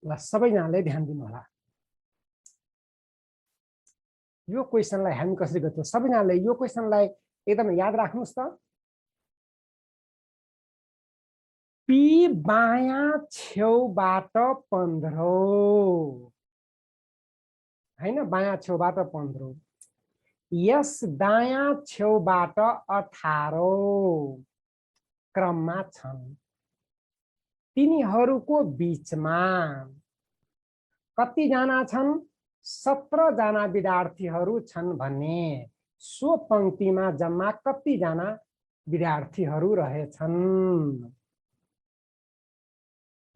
ल सबैजनाले ध्यान दिनु होला। यो क्वेशनलाई हामी कसरी गर्छौं? सबैजनाले यो क्वेशनलाई एकदम याद राख्नुस् त। पी बायाँ छेउबाट 15 हैन, बायाँ छेउबाट 15, यस दायाँ छेउबाट 18 क्रममा छन्। तिनीहरूको बीचमा कति जना छन्? 17 जना विद्यार्थीहरू छन् भने सो पंक्तिमा जम्मा कति जना विद्यार्थीहरू रहेछन्?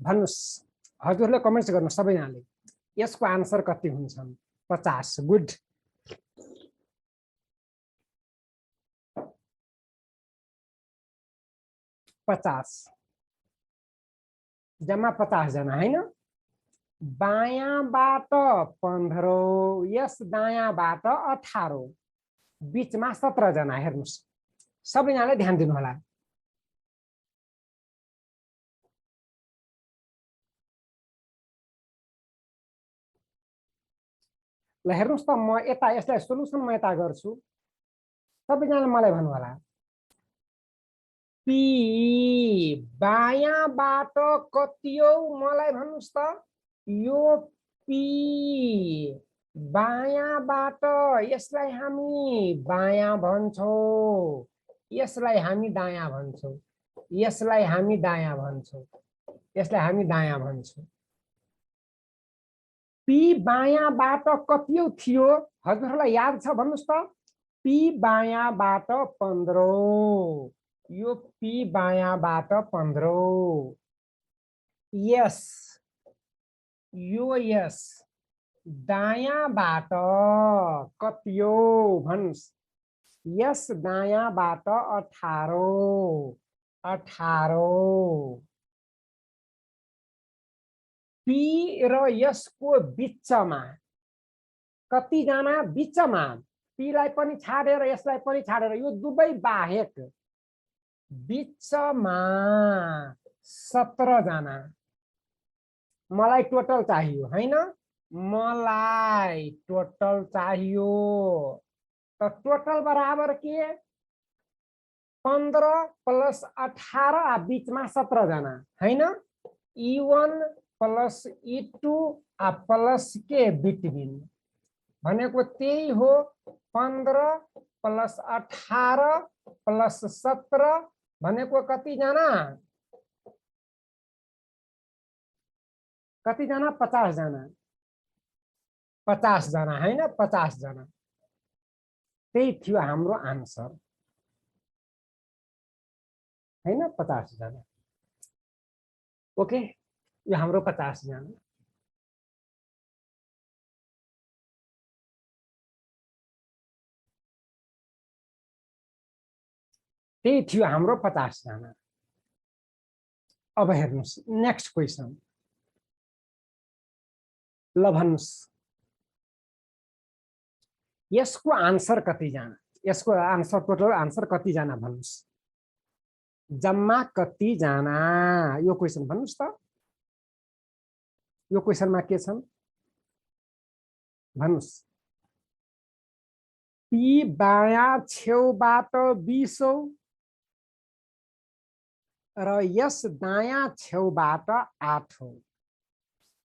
भन्नुस्। हजुरले कमेन्ट्स गर्नु सबैजनाले। यसको आन्सर कति हुन्छन्? 50। गुड। जम्मा 50 जना हैन। बायाँबाट 15, यस दायाँबाट 18, बीचमा 17 जना। हेर्नुस् सबैजनाले ध्यान दिनु होला। ल हेर्नुस् त, म यता यसलाई सोलुसन म यता गर्छु, सबैजनाले मलाई भन्नु होला। पी बायाँबाट कति हो मलाई भन्नुस् त। यो पी बायाँबाट, यसलाई हामी बायाँ भन्छौं, यसलाई हामी दायाँ भन्छौं, यसलाई हामी दायाँ भन्छौं, यसलाई हामी दायाँ भन्छौं। पी बायाँबाट कति थियो हजुरहरूलाई याद छ भन्नुस् त। पी बायाँबाट 15, यो पी बायाँबाट 15, यस यो यस दायाँबाट कति हो भन्नुस्। यस दायाँबाट 18, 18। पी र यसको बीचमा कति जना? बीचमा पीलाई पनि छाडेर यसलाई पनि छाडेर, यो दुवै बाहेक बीचमा 17 जना। मलाई टोटल चाहियो हैन, मलाई टोटल चाहियो। त टोटल बराबर के? 15 + 18 बीचमा 17 जना हैन। E1 + E2 प्लस के बिट्विन भनेको त्यही हो। 15 + 18 + 17 भनेको कति जना? कति जना? 50 जना। 50 जना हैन, 50 जना। त्यही थियो हाम्रो आन्सर हैन, 50 जना। ओके, यो हाम्रो 50 जना। त्यही थियो हाम्रो 50 जना। अब हेर्नुस् नेक्स्ट क्वेशन। ल भन्नुस् यसको आन्सर कति जना? यसको आन्सर टोटल आन्सर कति जना भन्नुस्? जम्मा कति जना? यो क्वेशन भन्नुस् त। यो क्वेशनमा के छन् भन्नुस्। पी बायाँ छेउबाट 20 र यस दायाँ छेउबाट 8 हो।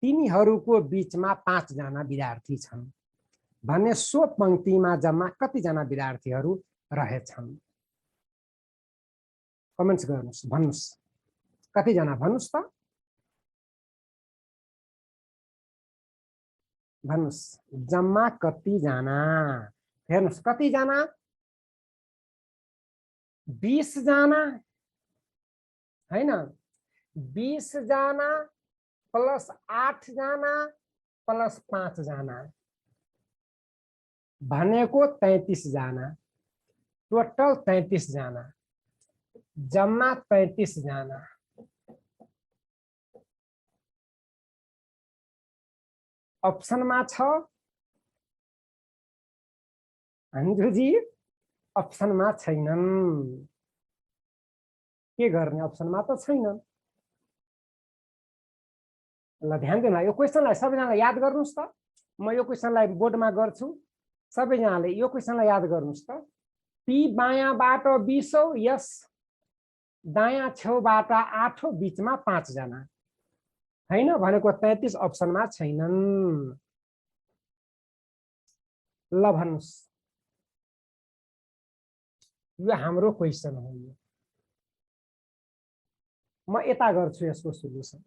तिनीहरूको बीचमा 5 जना विद्यार्थी छन् भने सो पंक्तिमा जम्मा कति जना विद्यार्थीहरू रहेछन्? कमेन्ट्स गर्नुस्, भन्नुस् कति जना भन्नुस् त। भन्नुस् जम्मा कति जना? हेर्नुस् कति जना? 20 जना हैन। 20 जना + 8 जना + 5 जना भनेको 33 जना। टोटल 33 जना, जम्मा 33 जना। अप्सनमा छ अन्जुजी, अप्सनमा छैनन्। के गर्ने? अप्सनमा त छैनन्। ल ध्यान दिनु यो क्वेशनलाई सबैजनाले याद गर्नुस् त। म यो क्वेशनलाई बोर्डमा गर्छु, सबैजनाले यो क्वेशनलाई याद गर्नुस् त। पी बायाँबाट 20औं, यस दायाँ छेउबाट 8औं, बीचमा 5 जना हैन भनेको 33 अप्सनमा छैनन्। ल भन्नुस्, यो हाम्रो क्वेशन हो। यो म यता गर्छु यसको सोलुसन।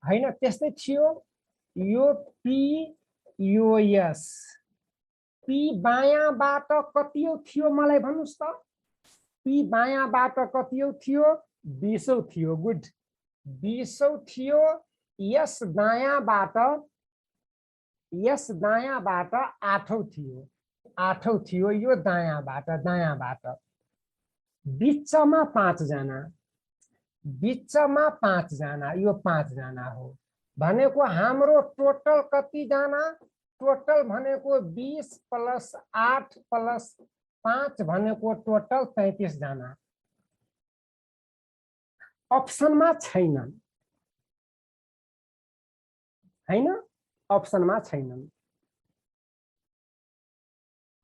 हैन त्यस्तै थियो यो पी यो यस। पी बायाँबाट कतिऔं थियो मलाई भन्नुस् त। पी बायाँबाट कतिऔं थियो? 20औं थियो। गुड, 20औं थियो। यस दायाँबाट 8औं थियो। 8औं थियो यो दायाँबाट। बीचमा 5 जना, बीचमा 5 जना, यो 5 जना हो भनेको हाम्रो टोटल कति जना? टोटल भनेको 20 + 8 + 5 भनेको टोटल 33 जना। अप्सनमा छैनन् हैन, अप्सनमा छैनन्।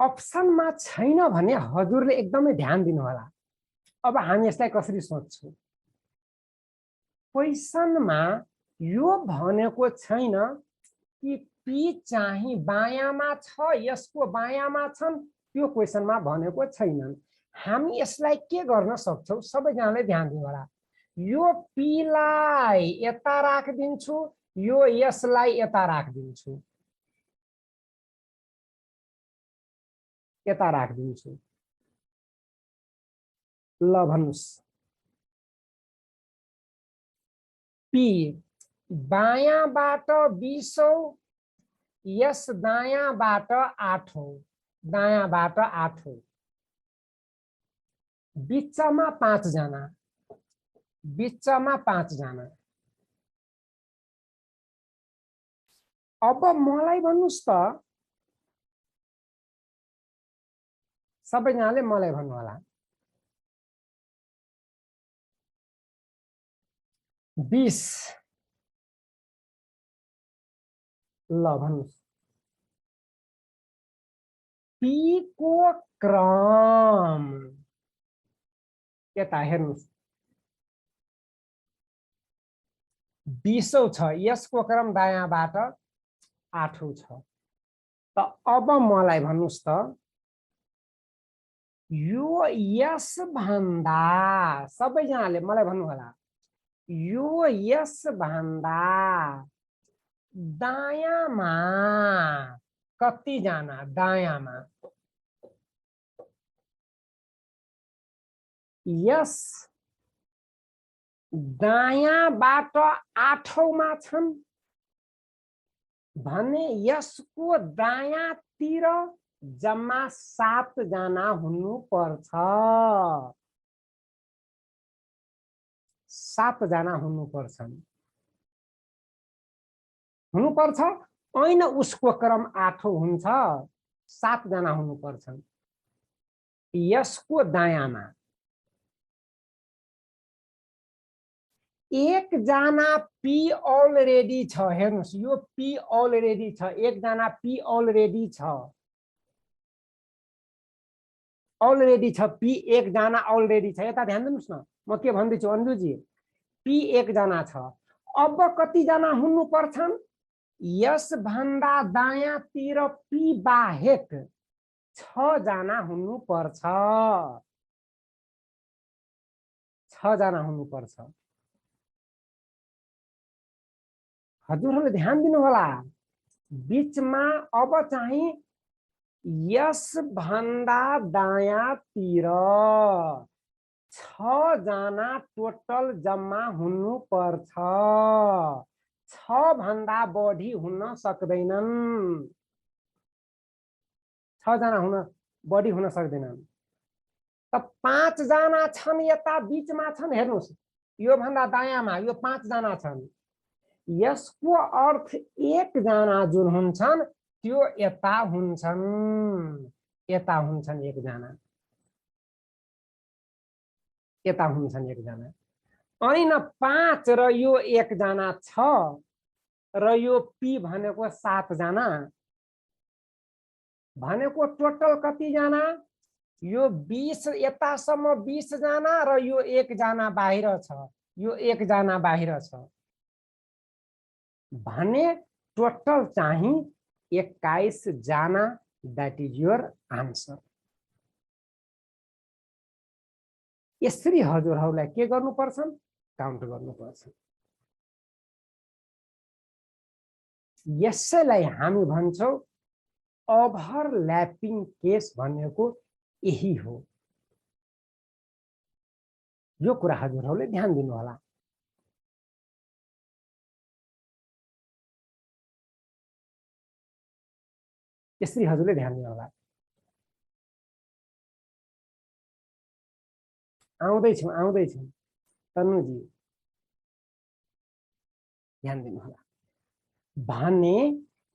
अप्सनमा छैन भने हजुरले एकदमै ध्यान दिनु होला। अब हामी यसलाई कसरी सोच्छौं? क्वेशनमा यो भनेको छैन कि पी चाहिँ बायाँमा छ, यसको बायाँमा छन्, त्यो क्वेशनमा भनेको छैनन्। हामी यसलाई के गर्न सक्छौं? सबैजनाले ध्यान दिनु होला। यो पी लाई यता राखिदिन्छु, यो यसलाई यता राखिदिन्छु, यता राखिदिन्छु। ल भन्नुस्, पी बायाँबाट 20औं, यस दायाँबाट 8औं, दायाँबाट 8औं, बीचमा 5 जना, बीचमा 5 जना। अब मलाई भन्नुस् त, सबैजनाले मलाई भन्नु होला। 20 ल भन्नुस्, पी को क्रम यता हेर्नुस् 20औं छ, यसको क्रम दायाँबाट 8औं छ। त अब मलाई भन्नुस् त, यो यस भन्दा, सबैजनाले मलाई भन्नु होला, यो यस भन्दा दायाँमा कति जना? दायाँमा यस दायाँबाट 8औंमा छन् भने यसको दायाँतिर जम्मा 7 जना हुनु पर्छ। 7 जना हुनु पर्छन्, हुनु पर्छ। ऐन उसको क्रम 8औं हुन्छ, 7 जना हुनु पर्छन् यसको दायाँमा। 1 जना पी अलरेडी छ। हेर्नुस्, यो पी अलरेडी छ, 1 जना पी अलरेडी छ, अलरेडी छ पी, 1 जना अलरेडी छ। यता ध्यान दिनुस् न, म के भन्दैछु अन्जुजी, पी 1 जना छ। अब कति जना हुनु पर्छन्? यस भन्दा दायाँतिर पी बाहेक 6 जना हुनु पर्छ, 6 जना हुनु पर्छ। हजुरहरूले ध्यान दिनु होला, बीचमा अब चाहिँ यस भन्दा दायाँतिर 6 जना टोटल जम्मा हुनु पर्छ। 6 भन्दा बढी हुन सक्दैनन्, 6 जना बढी हुन सक्दैनन्। त 5 जना छन् यता बीचमा छन्। हेर्नुस्, यो भन्दा दायाँमा यो 5 जना छन्। यसको अर्थ 1 जना जुन हुन्छन् त्यो यता हुन्छन्, यता हुन्छन् 1 जना। यता हुन्छन् एकजना ऐन 5 र यो 1 जना 6 र यो पी भनेको 7 जना भनेको टोटल कति जना यो 20 यतासम्म 20 जना र यो 1 जना बाहिर छ यो 1 जना बाहिर छ भने टोटल चाहिँ 21 जना दैट इज योर आन्सर यसरी हजुरहरूलाई के गर्नुपर्छ काउन्ट गर्नुपर्छ यसैलाई हामी भन्छौं ओभरल्यापिङ केस भनेको यही हो यो कुरा हजुरहरूले ध्यान दिनु होला यसरी हजुरले ध्यान दिनु होला आउँदैछौं तनुजी ध्यान दिनु होला भने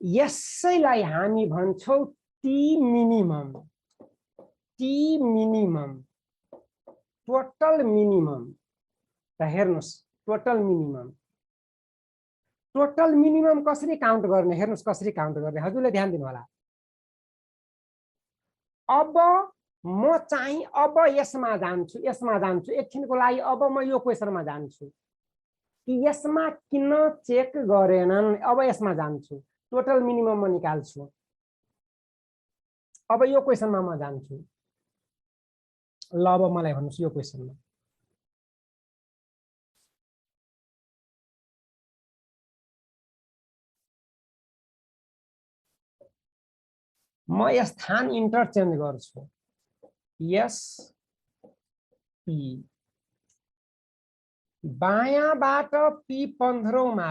यसैलाई हामी भन्छौं टी मिनिमम टोटल मिनिमम त हेर्नुस् टोटल मिनिमम कसरी काउन्ट गर्ने हेर्नुस् कसरी काउन्ट गर्ने हजुरले ध्यान दिनु होला अब म चाहिँ अब यसमा जान्छु एकछिनको लागि अब म यो क्वेशनमा जान्छु कि यसमा किन चेक गरेनन् अब यसमा जान्छु टोटल मिनिमम म निकाल्छु अब यो क्वेशनमा म जान्छु ल अब मलाई भन्नुस् यो क्वेशनमा म स्थान इन्टरचेन्ज गर्छु यस पी बायाँबाट पी 15औं मा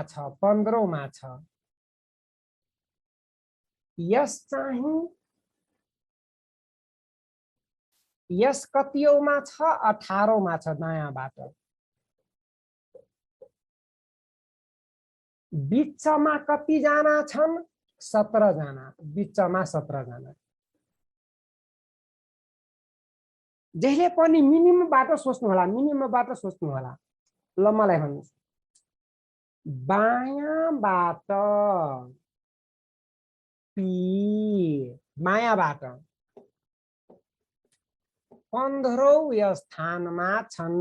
छ यस चाहिँ यस कतिऔंमा छ 18औं मा छ दायाँबाट बिचमा कति जना छन् 17 जना बिचमा 17 जना जहिले पनि मिनिममबाट सोच्नु होला ल मलाई भन्नुस् बायाँबाट पी बायाँबाट 15औं स्थानमा छन्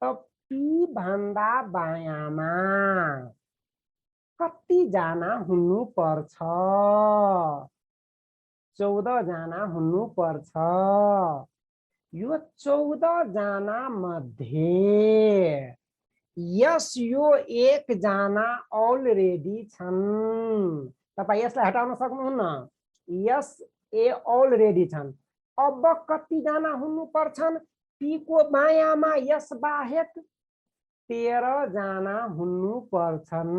त पी भन्दा बायाँमा कति जना हुनु पर्छ 14 जना हुनु पर्छ यो 14 जना मध्ये यस यो 1 जना अलरेडी छन् तपाई यसलाई हटाउन सक्नुहुन्न यस ए अलरेडी छन् अब कति जना हुनु पर्छन् पी को बायाँमा यस बाहेक 13 जना हुनु पर्छन्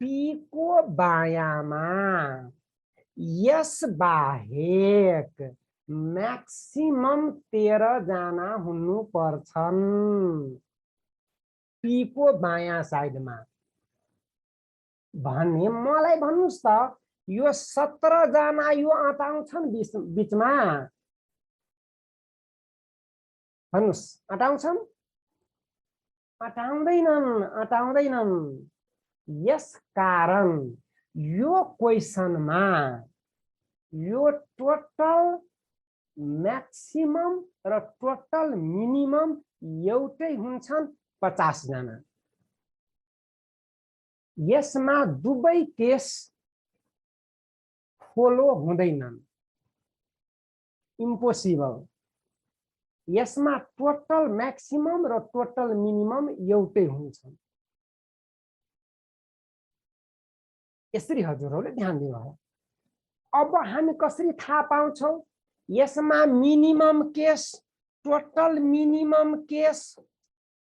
पी को बायाँमा यस बाहेक मैक्सिमम 13 जना हुनु पर्छन् पी को बायाँ साइडमा भने मलाई भन्नुस् त यो 17 जना यो अटाउँछन् बीचमा भन्नुस् अटाउँछन् अटाउँदैनन् यस कारण यो क्वेशनमा यो टोटल मैक्सिमम र टोटल मिनिमम एउटै हुन्छन् 50 जना यसमा दुवै केस फलो हुँदैनन् इम्पोसिबल यसमा टोटल मैक्सिमम र टोटल मिनिमम एउटै हुन्छन् यसरी हजुरहरूले ध्यान दिनु होला अब हामी कसरी थाहा पाउँछौं यसमा minimum case total minimum case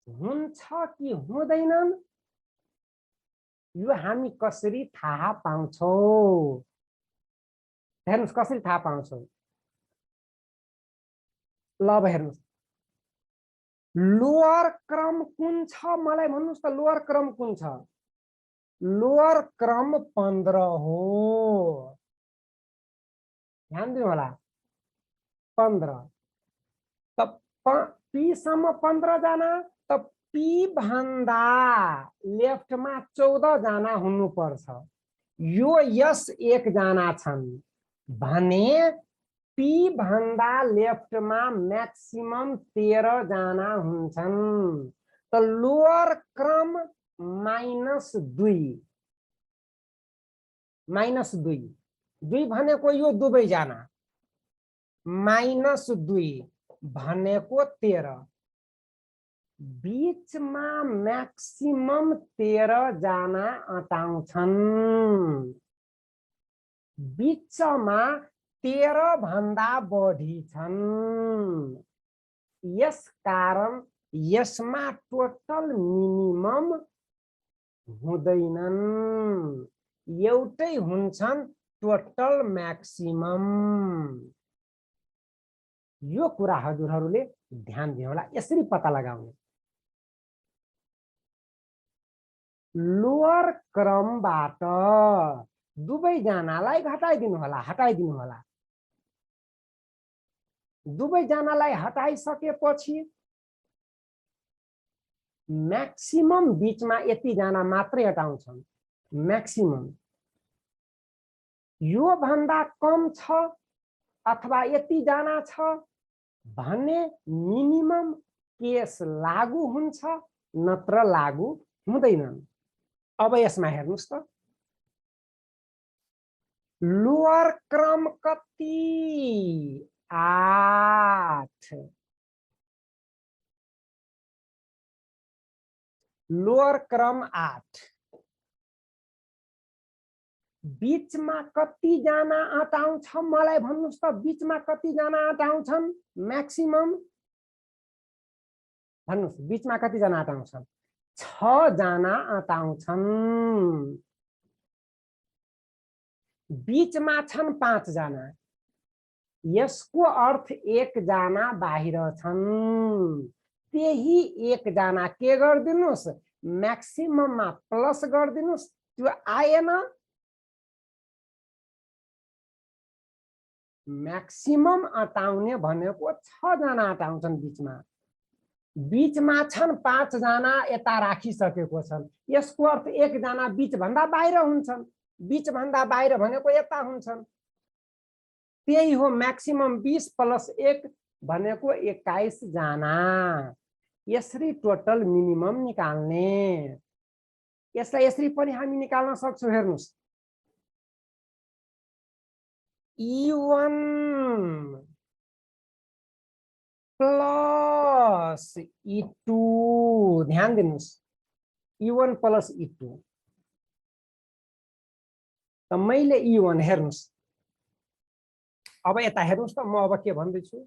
हुन्छ कि हुँदैनन् यो हामी कसरी थाहा पाउँछौं हेर्नुस् कसरी थाहा पाउँछौं ल अब हेर्नुस् लोअर क्रम कुन छ मलाई भन्नुस् त लोअर क्रम कुन छ लोअर क्रम 15 हो ध्यान दिनु होला 15 त पी सम्म 15 जना त पी भन्दा लेफ्टमा 14 जना हुनुपर्छ। यो यस 1 जना छन् भने पी भन्दा लेफ्टमा मैक्सिमम 13 जना हुन्छन्। त लोअर क्रम -2 2 भनेको यो दुवै जना -2 भनेको 13 बीचमा मैक्सिमम 13 जना अटाउँछन्। बीचमा 13 भन्दा बढी छन्। यस कारण यसमा टोटल मिनिमम हुँदैनन्, एउटै हुन्छन् टोटल मैक्सिमम। यो कुरा हजुरहरूले ध्यान दिनु होला। यसरी पत्ता लगाउने लोअर क्रमबाट दुवै जनालाई हटाइदिनु होला। दुवै जनालाई हटाइसकेपछि मैक्सिमम बीचमा यति जना मात्रै हटाउँछन्। मैक्सिमम यो भन्दा कम छ अथवा यति जना छ भने मिनिमम केस लागू हुन्छ, नत्र लागू हुँदैन। अब यसमा हेर्नुस् त लोअर क्रम कति 8, लोअर क्रम 8, बीचमा कति जना अटाउँछ मलाई भन्नुस् त। बीचमा कति जना अटाउँछन् मैक्सिमम भन्नुस्। बीचमा कति जना अटाउँछन् 6 जना अटाउँछन्। बीचमा छन् 5 जना। यसको अर्थ 1 जना बाहिर छन्। त्यही 1 जना के गर्दिनुस् मैक्सिमममा प्लस गर्दिनुस्। त्यो आएन मैक्सिमम अटाउने भनेको 6 जना अटाउँछन्। बीचमा छन् 5 जना यता राखिसकेको छन्। यसको अर्थ 1 जना बीच भन्दा बाहिर हुन्छन्। बीच भन्दा बाहिर भनेको यता हुन्छन्। त्यही हो मैक्सिमम 20 + 1 भनेको 21 जना। यसरी टोटल मिनिमम निकाल्ने। यसलाई यसरी पनि हामी निकाल्न सक्छौं। हेर्नुस् E1 + E2 ध्यान दिनुस्। E1 + E2 त मैले E1 हेर्नुस्। अब यता हेर्नुस् त म अब के भन्दैछु।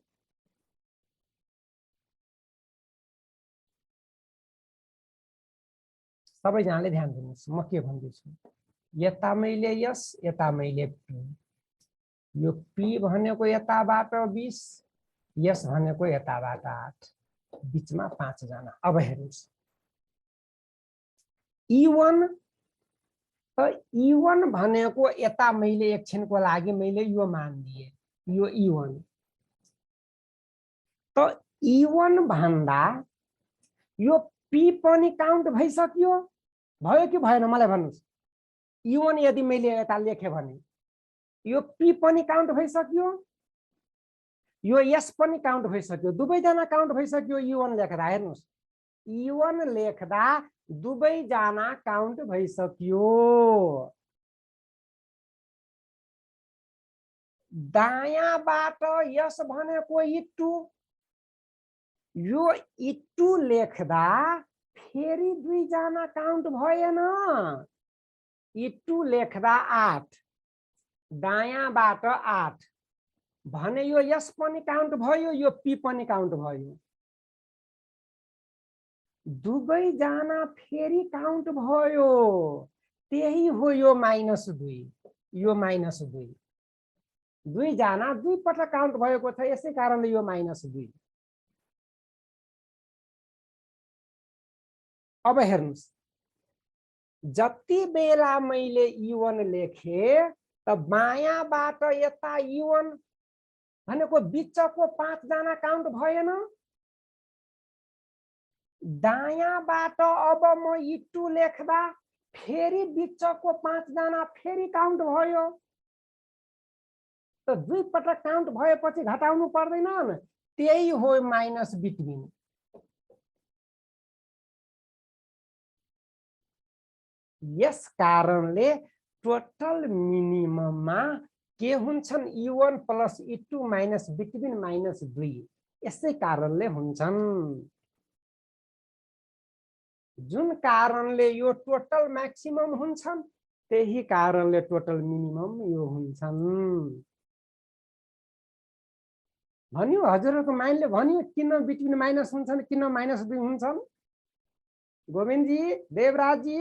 सबैजनाले ध्यान दिनुस् म के भन्दैछु। यता मैले यस, यता मैले P। यो P भनेको यताबाट 20, यस भनेको यताबाट 8, बीचमा 5 जना। अब हेर्नुस् E1 त E1 भनेको यता मैले एकछिनको लागि मैले यो मान दिए। यो E1 त E1 भन्दा यो P पनि काउन्ट भइसक्यो। भयो कि भएन मलाई भन्नुस्। E1 यदि मैले यता लेखे भने यो P पनि काउन्ट भइसक्यो, यो S पनि काउन्ट भइसक्यो। दुवै जना काउन्ट भइसक्यो E1 लेख्दा। हेर्नुस् E1 लेख्दा दुवै जना काउन्ट भइसक्यो। दायाँबाट यस भनेको E2, यो E2 लेख्दा फेरि 2 जना काउन्ट भएन। E2 लेख्दा 8, दायाँबाट 8 भने यो यस पनि काउन्ट भयो, यो P पनि काउन्ट भयो। दुवै जना फेरि काउन्ट भयो। त्यही हो यो -2। यो -2 दुई जना 2 पटक काउन्ट भएको छ। यसै कारणले यो -2। अब हेर्नुस् जति बेला मैले E1 लेखे त बायाँबाट यता E1 भनेको बिचको 5 जना काउन्ट भएन। दायाँबाट अब म E2 लेख्दा फेरि बिचको 5 जना फेरि काउन्ट भयो। त दुई पटक काउन्ट भएपछि घटाउनु पर्दैन, त्यही हो माइनस बिट्विन। यस कारणले टोटल मिनिमममा के हुन्छन् E1 plus E2 minus between minus 2। यसै कारणले हुन्छन्, जुन कारणले यो टोटल म्याक्सिमम हुन्छन् त्यही कारणले टोटल मिनिमम यो हुन्छन्। भन्यो हजुरहरूको माइन्डले भन्यो किन बिट्विन माइनस हुन्छन्, किन माइनस 2 हुन्छन्? गोविन्दजी, देवराजजी,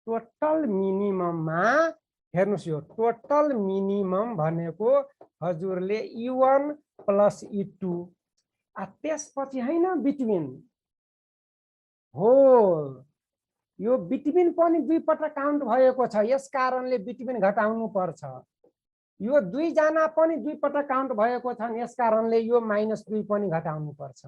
टोटल मिनिमममा हेर्नुस्, यो टोटल मिनिमम भनेको हजुरले E1 प्लस E2 त्यसपछि हैन बिट्विन हो। यो बिट्विन पनि दुई पटक काउन्ट भएको छ, यस कारणले बिट्विन घटाउनु पर्छ। यो 2 जना पनि दुई पटक काउन्ट भएको छ, यस कारणले यो माइनस 2 पनि घटाउनु पर्छ।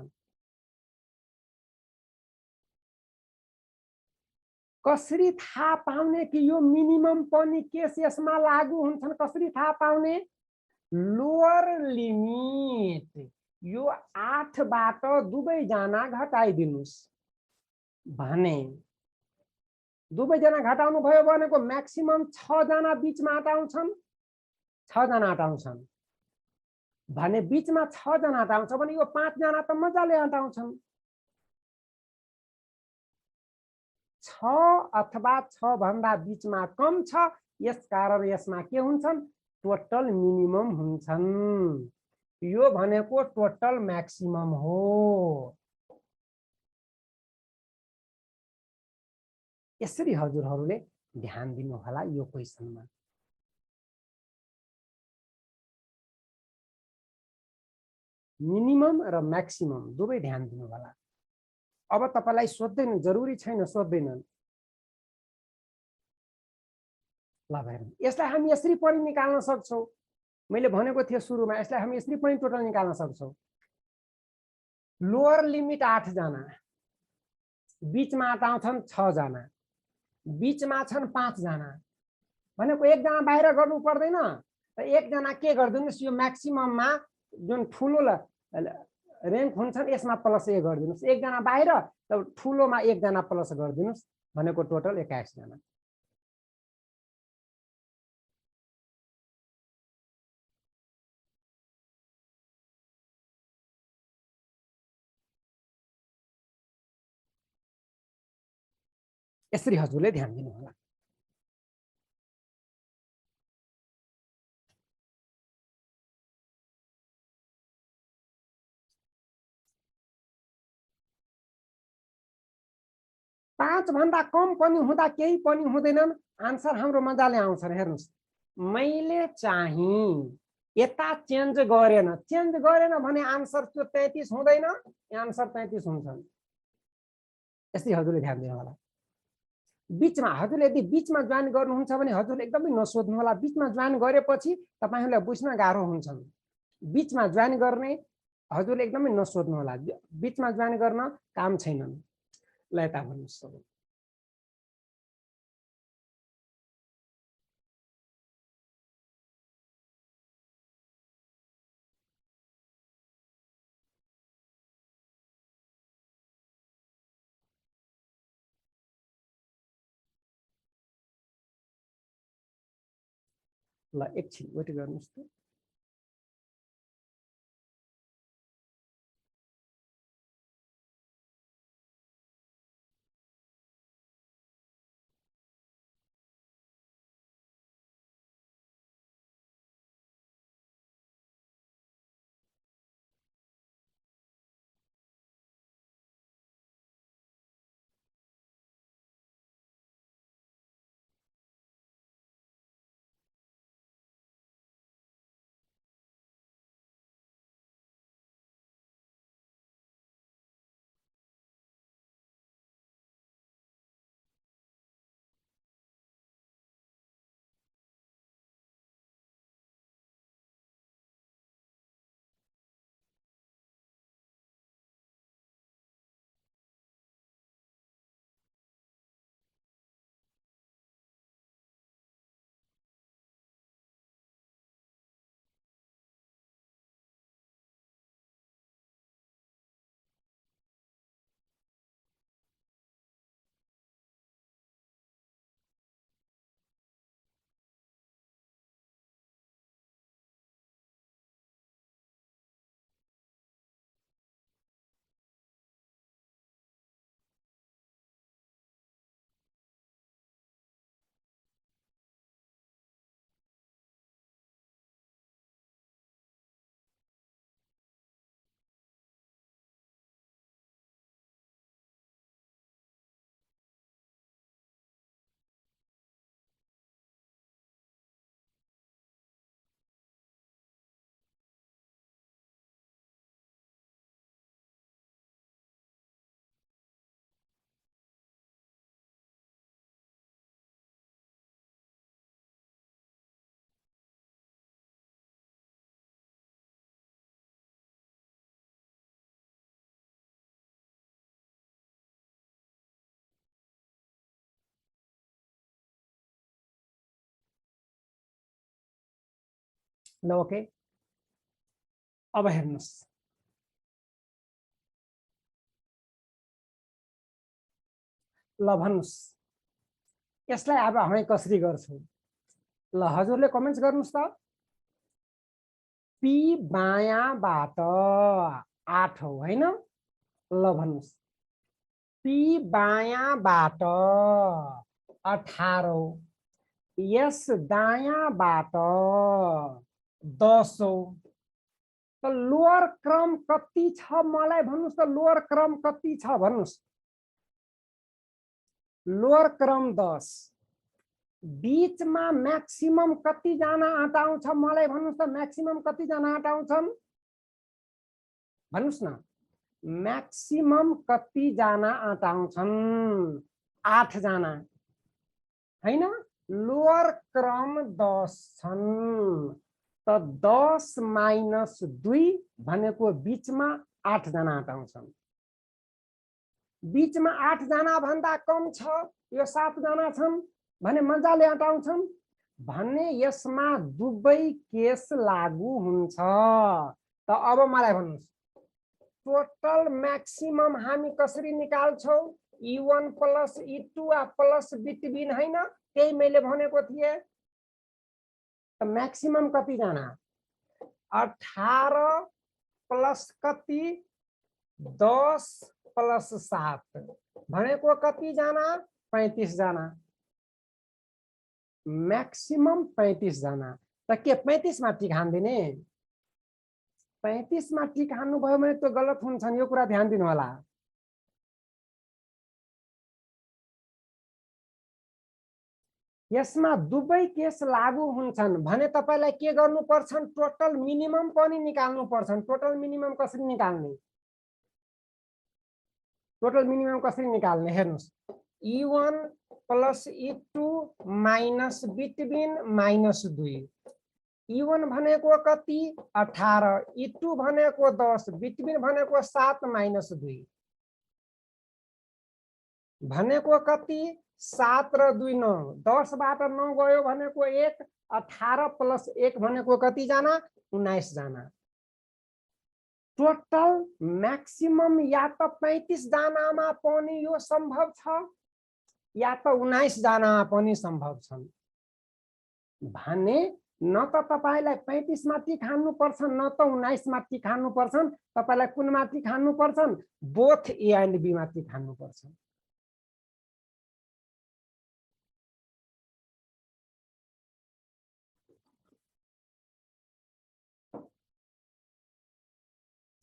कसरी थाहा पाउने कि यो मिनिमम पनि केस यसमा लागू हुन्छन्? कसरी थाहा पाउने? लोअर लिमिट यो 8 बाट दुवै जना घटाइदिनुस् भने दुवै जना घटाउनु भयो भनेको म्याक्सिमम 6 जना बीचमा हटाउँछन्, 6 जना हटाउँछन् भने बीचमा 6 जना हटाउँछ भने यो 5 जना त मजाले हटाउँछन्। 6 अथवा 6 भन्दा बीचमा कम छ, यसकारण यसमा के हुन्छन्? टोटल मिनिमम हुन्छन्। यो भनेको टोटल म्याक्सिमम हो। यसरी हजुरहरूले ध्यान दिनु होला यो क्वेशनमा। मिनिमम र म्याक्सिमम दुवै ध्यान दिनु होला। अब तपाईलाई सोध्दैन, जरुरी छैन सोध्दैनन्। ल हेर्नु, यसलाई हामी यसरी पनि निकाल्न सक्छौं। मैले भनेको थिएँ सुरुमा, यसलाई हामी यसरी पनि टोटल निकाल्न सक्छौं। लोअर लिमिट 8 जना, बीचमा हटाउँछन् 6 जना, बीचमा छन् 5 जना भनेको 1 जना बाहिर गर्नु पर्दैन र 1 जना के गर्दिनुस्, यो म्याक्सिमममा जुन ठुलो र्याङ्क हुन्छन् यसमा प्लस 1 गर्दिनुस्। 1 जना बाहिर त ठुलोमा 1 जना प्लस गर्दिनुस् भनेको टोटल 21 जना। यसरी हजुरले ध्यान दिनु होला। पाँच भन्दा कम पनि हुँदा केही पनि हुँदैनन्, आन्सर हाम्रो मजाले आउँछ। हेर्नुस्, मैले चाहिँ यता चेन्ज गरेन, चेन्ज गरेन भने आन्सर त्यो 33 हुँदैन, आन्सर 33 हुन्छ। यसरी हजुरले ध्यान दिनु होला। बीचमा हजुरले यदि बीचमा जोइन गर्नुहुन्छ भने हजुरले एकदमै नसोध्नु होला। बीचमा जोइन गरेपछि तपाईहरुलाई बुझ्न गाह्रो हुन्छ। बीचमा जोइन गर्ने हजुरले एकदमै नसोध्नु होला। बीचमा जोइन गर्न काम छैन। ल यता भन्नुस्। ल एकछिन वेट गर्नुस् त। ल ओके, अब हेर्नुस् ल भन्नुस् यसलाई अब हामी कसरी गर्छौं। ल हजुरले कमेन्ट्स गर्नुस् त। पी बायाँबाट 8 हो हैन। ल भन्नुस् पी बायाँबाट 18 हो, यस दायाँबाट 10 हो। त लोअर क्रम कति छ मलाई भन्नुस् त। लोअर क्रम कति छ भन्नुस्। लोअर क्रम 10, बीचमा मैक्सिमम कति जना अटाउँछ मलाई भन्नुस् त। मैक्सिमम कति जना अटाउँछन् भन्नुस् न। मैक्सिमम कति जना अटाउँछन् 8 जना हैन। लोअर क्रम 10 छन्, त 10 माइनस 2 भनेको बीचमा 8 जना अटाउँछन्। बीचमा 8 जना भन्दा कम छ, यो 7 जना छन् भने मजाले अटाउँछन् भने यसमा दुबै केस लागू हुन्छ। त अब मलाई भन्नुस् टोटल मैक्सिमम हामी कसरी निकाल्छौं। E1 plus E2 plus between हैन, त्यही मैले भनेको थिए। त मैक्सिमम कति जना 18 प्लस कति 10 प्लस 7 भनेको कति जना 35 जना। मैक्सिमम 35 जना। त के 35 मा टिक हान्दिने। 35 मा टिक हान्नु भयो भने त गलत हुन्छ नि, यो कुरा ध्यान दिनु होला। यसमा दुबै केस लागू हुन्छन् भने तपाईलाई के गर्नु पर्छ, टोटल मिनिमम पनि निकाल्नु पर्छ। टोटल मिनिमम कसरी निकाल्ने। टोटल मिनिमम कसरी निकाल्ने हेर्नुस्। E1 plus E2 minus between minus 2। E1 भनेको कति 18, E2 भनेको 10, बिटवीन भनेको 7 माइनस 2 भनेको कति 7 र 2 9। 10 बाट 9 गयो भनेको 1, 18 प्लस 1 भनेको कति जना 19 जना। टोटल मैक्सिमम या त 35 जनामा पनि यो सम्भव छ या त 19 जनामा पनि सम्भव छन् भने न त तपाईलाई 35 मा टिक हान्नु पर्छ न त 19 मा टिक हान्नु पर्छ। तपाईलाई कुनमा टिक हान्नु पर्छ, बोथ ए एन्ड बी मा टिक हान्नु पर्छ।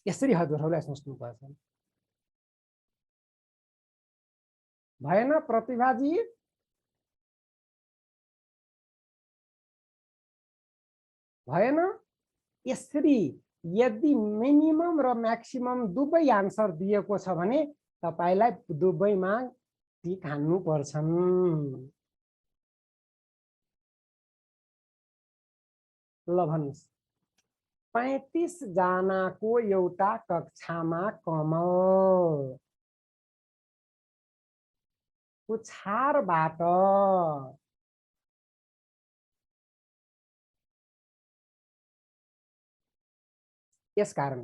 यसरी हजुरहरूलाई सोच्नु पर्छ। भएन प्रतिभाजी। भएन यसरी यदि मिनिमम र मैक्सिमम दुबै आन्सर दिएको छ भने तपाईलाई दुबैमा टिक हान्नु पर्छन्। ल भन्नुस् 35 जनाको एउटा कक्षामा कमल पुछारबाट यसकारण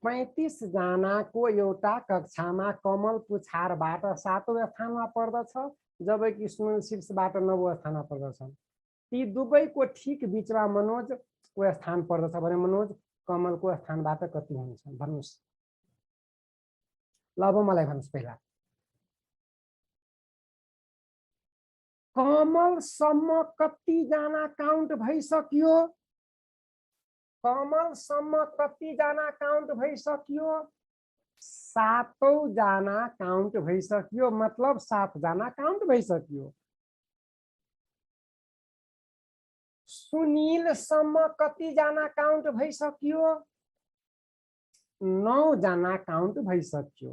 35 जनाको एउटा कक्षामा कमल पुछारबाट 7औं स्थानमा पर्दछ, जबकि सुनिल शीर्षबाट 9औं स्थानमा पर्दछ। ती दुवैको ठीक बीचमा मनोजको स्थान पर्दछ भने मनोज कमलको स्थानबाट कति हुन्छ भन्नुस्। ल अब मलाई भन्नुस् पहिला कमलसम्म कति जना काउन्ट भइसक्यो। कमलसम्म कति जना काउन्ट भइसक्यो 7औं जना काउन्ट भइसक्यो, मतलब 7 जना काउन्ट भइसक्यो। सुनिलसम्म कति जना काउन्ट भइसक्यो 9 जना काउन्ट भइसक्यो।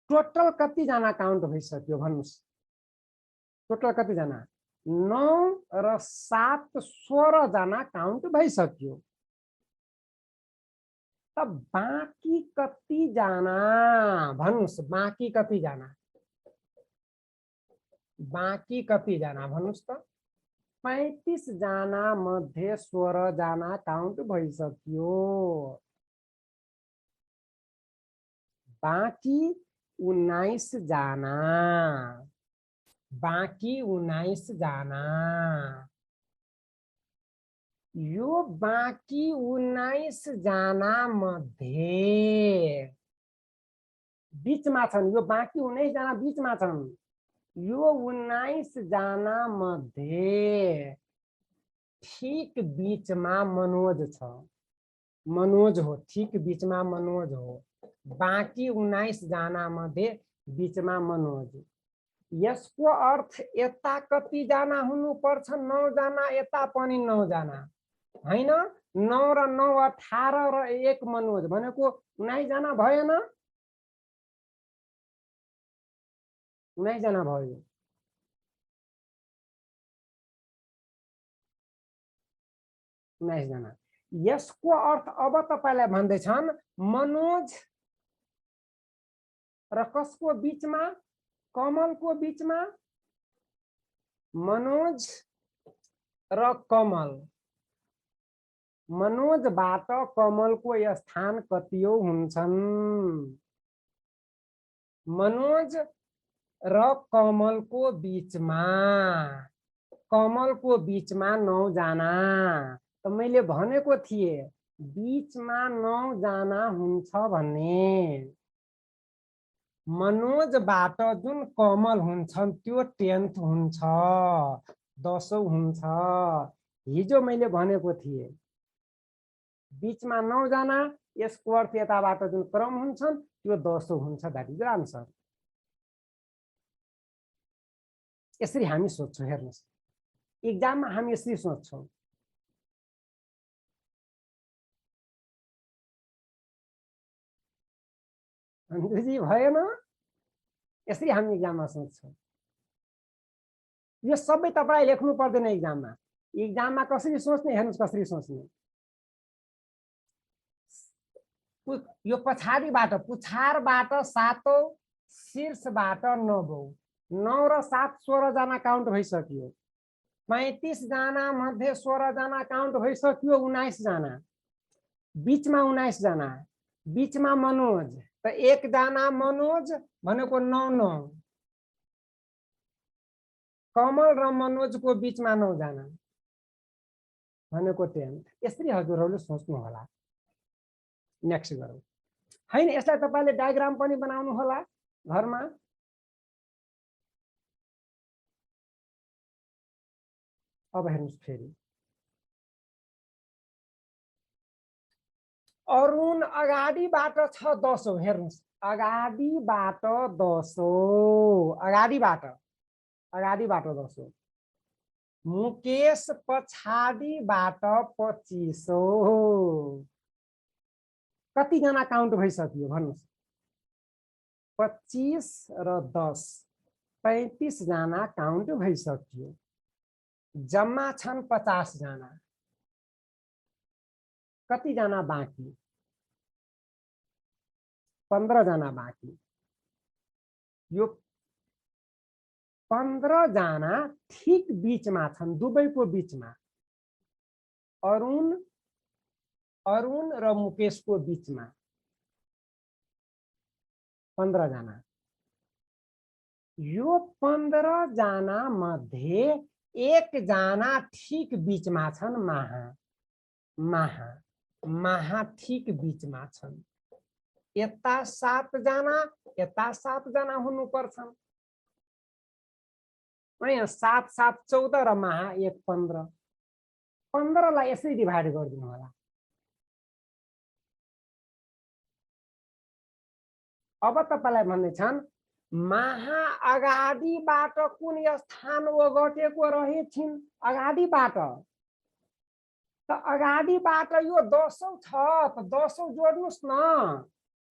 टोटल कति जना काउन्ट भइसक्यो भन्नुस्। टोटल कति जना 9 र 7 16 जना काउन्ट भइसक्यो। त बाँकी कति जना भन्नुस्। बाँकी कति जना। बाँकी कति जना भन्नुस् त। 35 जना मध्ये 16 जना काउन्ट भइसक्यो, बाँकी 19 जना, बाँकी 19 जना। यो बाँकी 19 जना मध्ये बीचमा छन्, यो बाँकी 19 जना बीचमा छन्। यो 19 जना मध्ये ठीक बीचमा मनोज छ, मनोज हो, ठीक बीचमा मनोज हो। बाँकी 19 जना मध्ये बीचमा मनोज। यसको अर्थ यता कति जना हुनुपर्छ? 9 जना, यता पनि 9 जना हैन। 9 र 9 18 र 1 मनोज भनेको 19 जना भएन? 19 जना भयो। जना। यसको अर्थ अब तपाईलाई भन्दैछन् मनोज र कसको बीचमा? कमलको बीचमा। मनोज र कमल, मनोजबाट कमलको स्थान कति हुन्छन्? मनोज र कमलको बीचमा, कमलको बीचमा 9 जना। त मैले भनेको थिए बीचमा 9 जना हुन्छ भन्ने। मनोजबाट जुन कमल हुन्छन् त्यो 10th हुन्छ, 10औं हुन्छ। हिजो मैले भनेको थिए बीचमा 9 जना, यसको अर्थ यताबाट जुन क्रम हुन्छन् त्यो 10औं हुन्छ। That is the answer. यसरी हामी सोच्छौं। हेर्नुस्, एक्जाममा हामी यसरी सोच्छौं। जी भएन? यसरी हामी एक्जाममा सोच्छौं। यो सबै तपाईलाई लेख्नु पर्दैन एक्जाममा। एक्जाममा कसरी सोच्ने? हेर्नुस् कसरी सोच्ने। यो पछाडीबाट, पुछारबाट 7औं, शीर्षबाट 9औं। 9 र 7 16 जना काउन्ट भइसक्यो। 35 जना मध्ये 16 जना काउन्ट भइसक्यो। 19 जना बीचमा, 19 जना बीचमा मनोज। त 1 जना मनोज भनेको 9 9। कमल र मनोजको बीचमा 9 जना भनेको 10। यसरी हजुरहरूले सोच्नु होला। नेक्स्ट गरौँ। हैन, यसलाई तपाईले डायग्राम पनि बनाउनु होला घरमा। अब हेर्नुस् फेरि अरुण अगाडिबाट छ 10औं। हेर्नुस्, अगाडिबाट 10औं, अगाडिबाट 10औं। मुकेश पछाडीबाट 25औं। कति जना काउन्ट भइसक्यो भन्नुस्? 25 र 10 35 जना काउन्ट भइसक्यो। जम्मा छन् 50 जना। कति जना बाँकी? 15 जना बाँकी। यो 15 जना ठीक बीचमा छन्, दुवैको बीचमा। अरुण र मुकेशको बीचमा 15 जना। यो 15 जना मध्ये 1 जना ठीक बीचमा छन्, माहा ठीक बीचमा छन्। यता 7 जना, यता 7 जना हुनुपर्छन्। 7 7 14 र माहा 1 15। 15 लाई यसरी डिभाइड गरिदिनु होला। अब तपाईलाई भन्दैछन् माहा अगाडिबाट कुन स्थान ओगटेको रहेछिन्? अगाडिबाट। त अगाडिबाट यो 10औं छ, त 10औं जोड्नुस् न।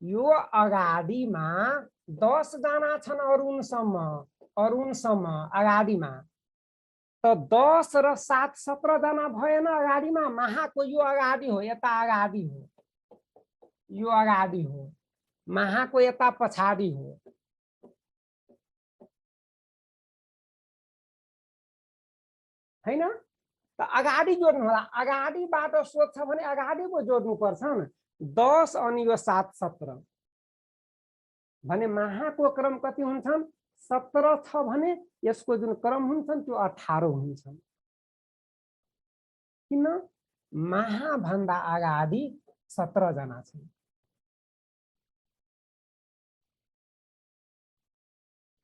यो अगाडिमा 10 जना छन् अरुणसम्म अगाडिमा। त 10 र 7 17 जना भएन अगाडिमा। माहाको यो अगाडि हो, यता अगाडि हो, यो अगाडि हो। माहाको यता पछाडि हो। हैन? त अगाडि जोड्नु होला, अगाडिबाट सोध्छ भने अगाडिको जोड्नु पर्छ नि। 10 अनि यो 7 17 भने महाको क्रम कति हुन्छन्? 17 छ भने यसको जुन क्रम हुन्छन् त्यो 18 हुन्छन्। किन? महाभन्दा अगाडि 17 जना छन्।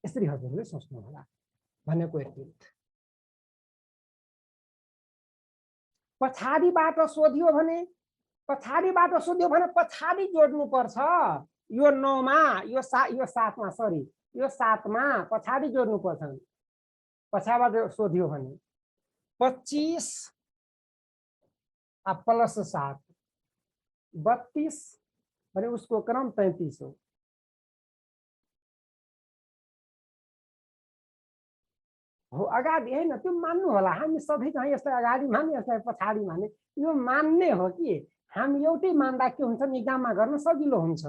यसरी हजुरले सोच्नु होला भनेको यति। पछाडिबाट सोध्यो भने पछाडि जोड्नु पर्छ। यो 9 मा यो 7 मा सरी यो 7 मा पछाडि जोड्नु पर्छ। पछाडिबाट सोध्यो भने 25 प्लस 7 32 भने उसको क्रम 33 हो। हो अगाडि हैन, त्यो मान्नु होला। हामी सबै चाहिँ यसलाई अगाडि माने यसलाई पछाडि माने यो मान्ने हो कि हामी एउटै मान्दा के हुन्छ एक्जाममा गर्न सजिलो हुन्छ।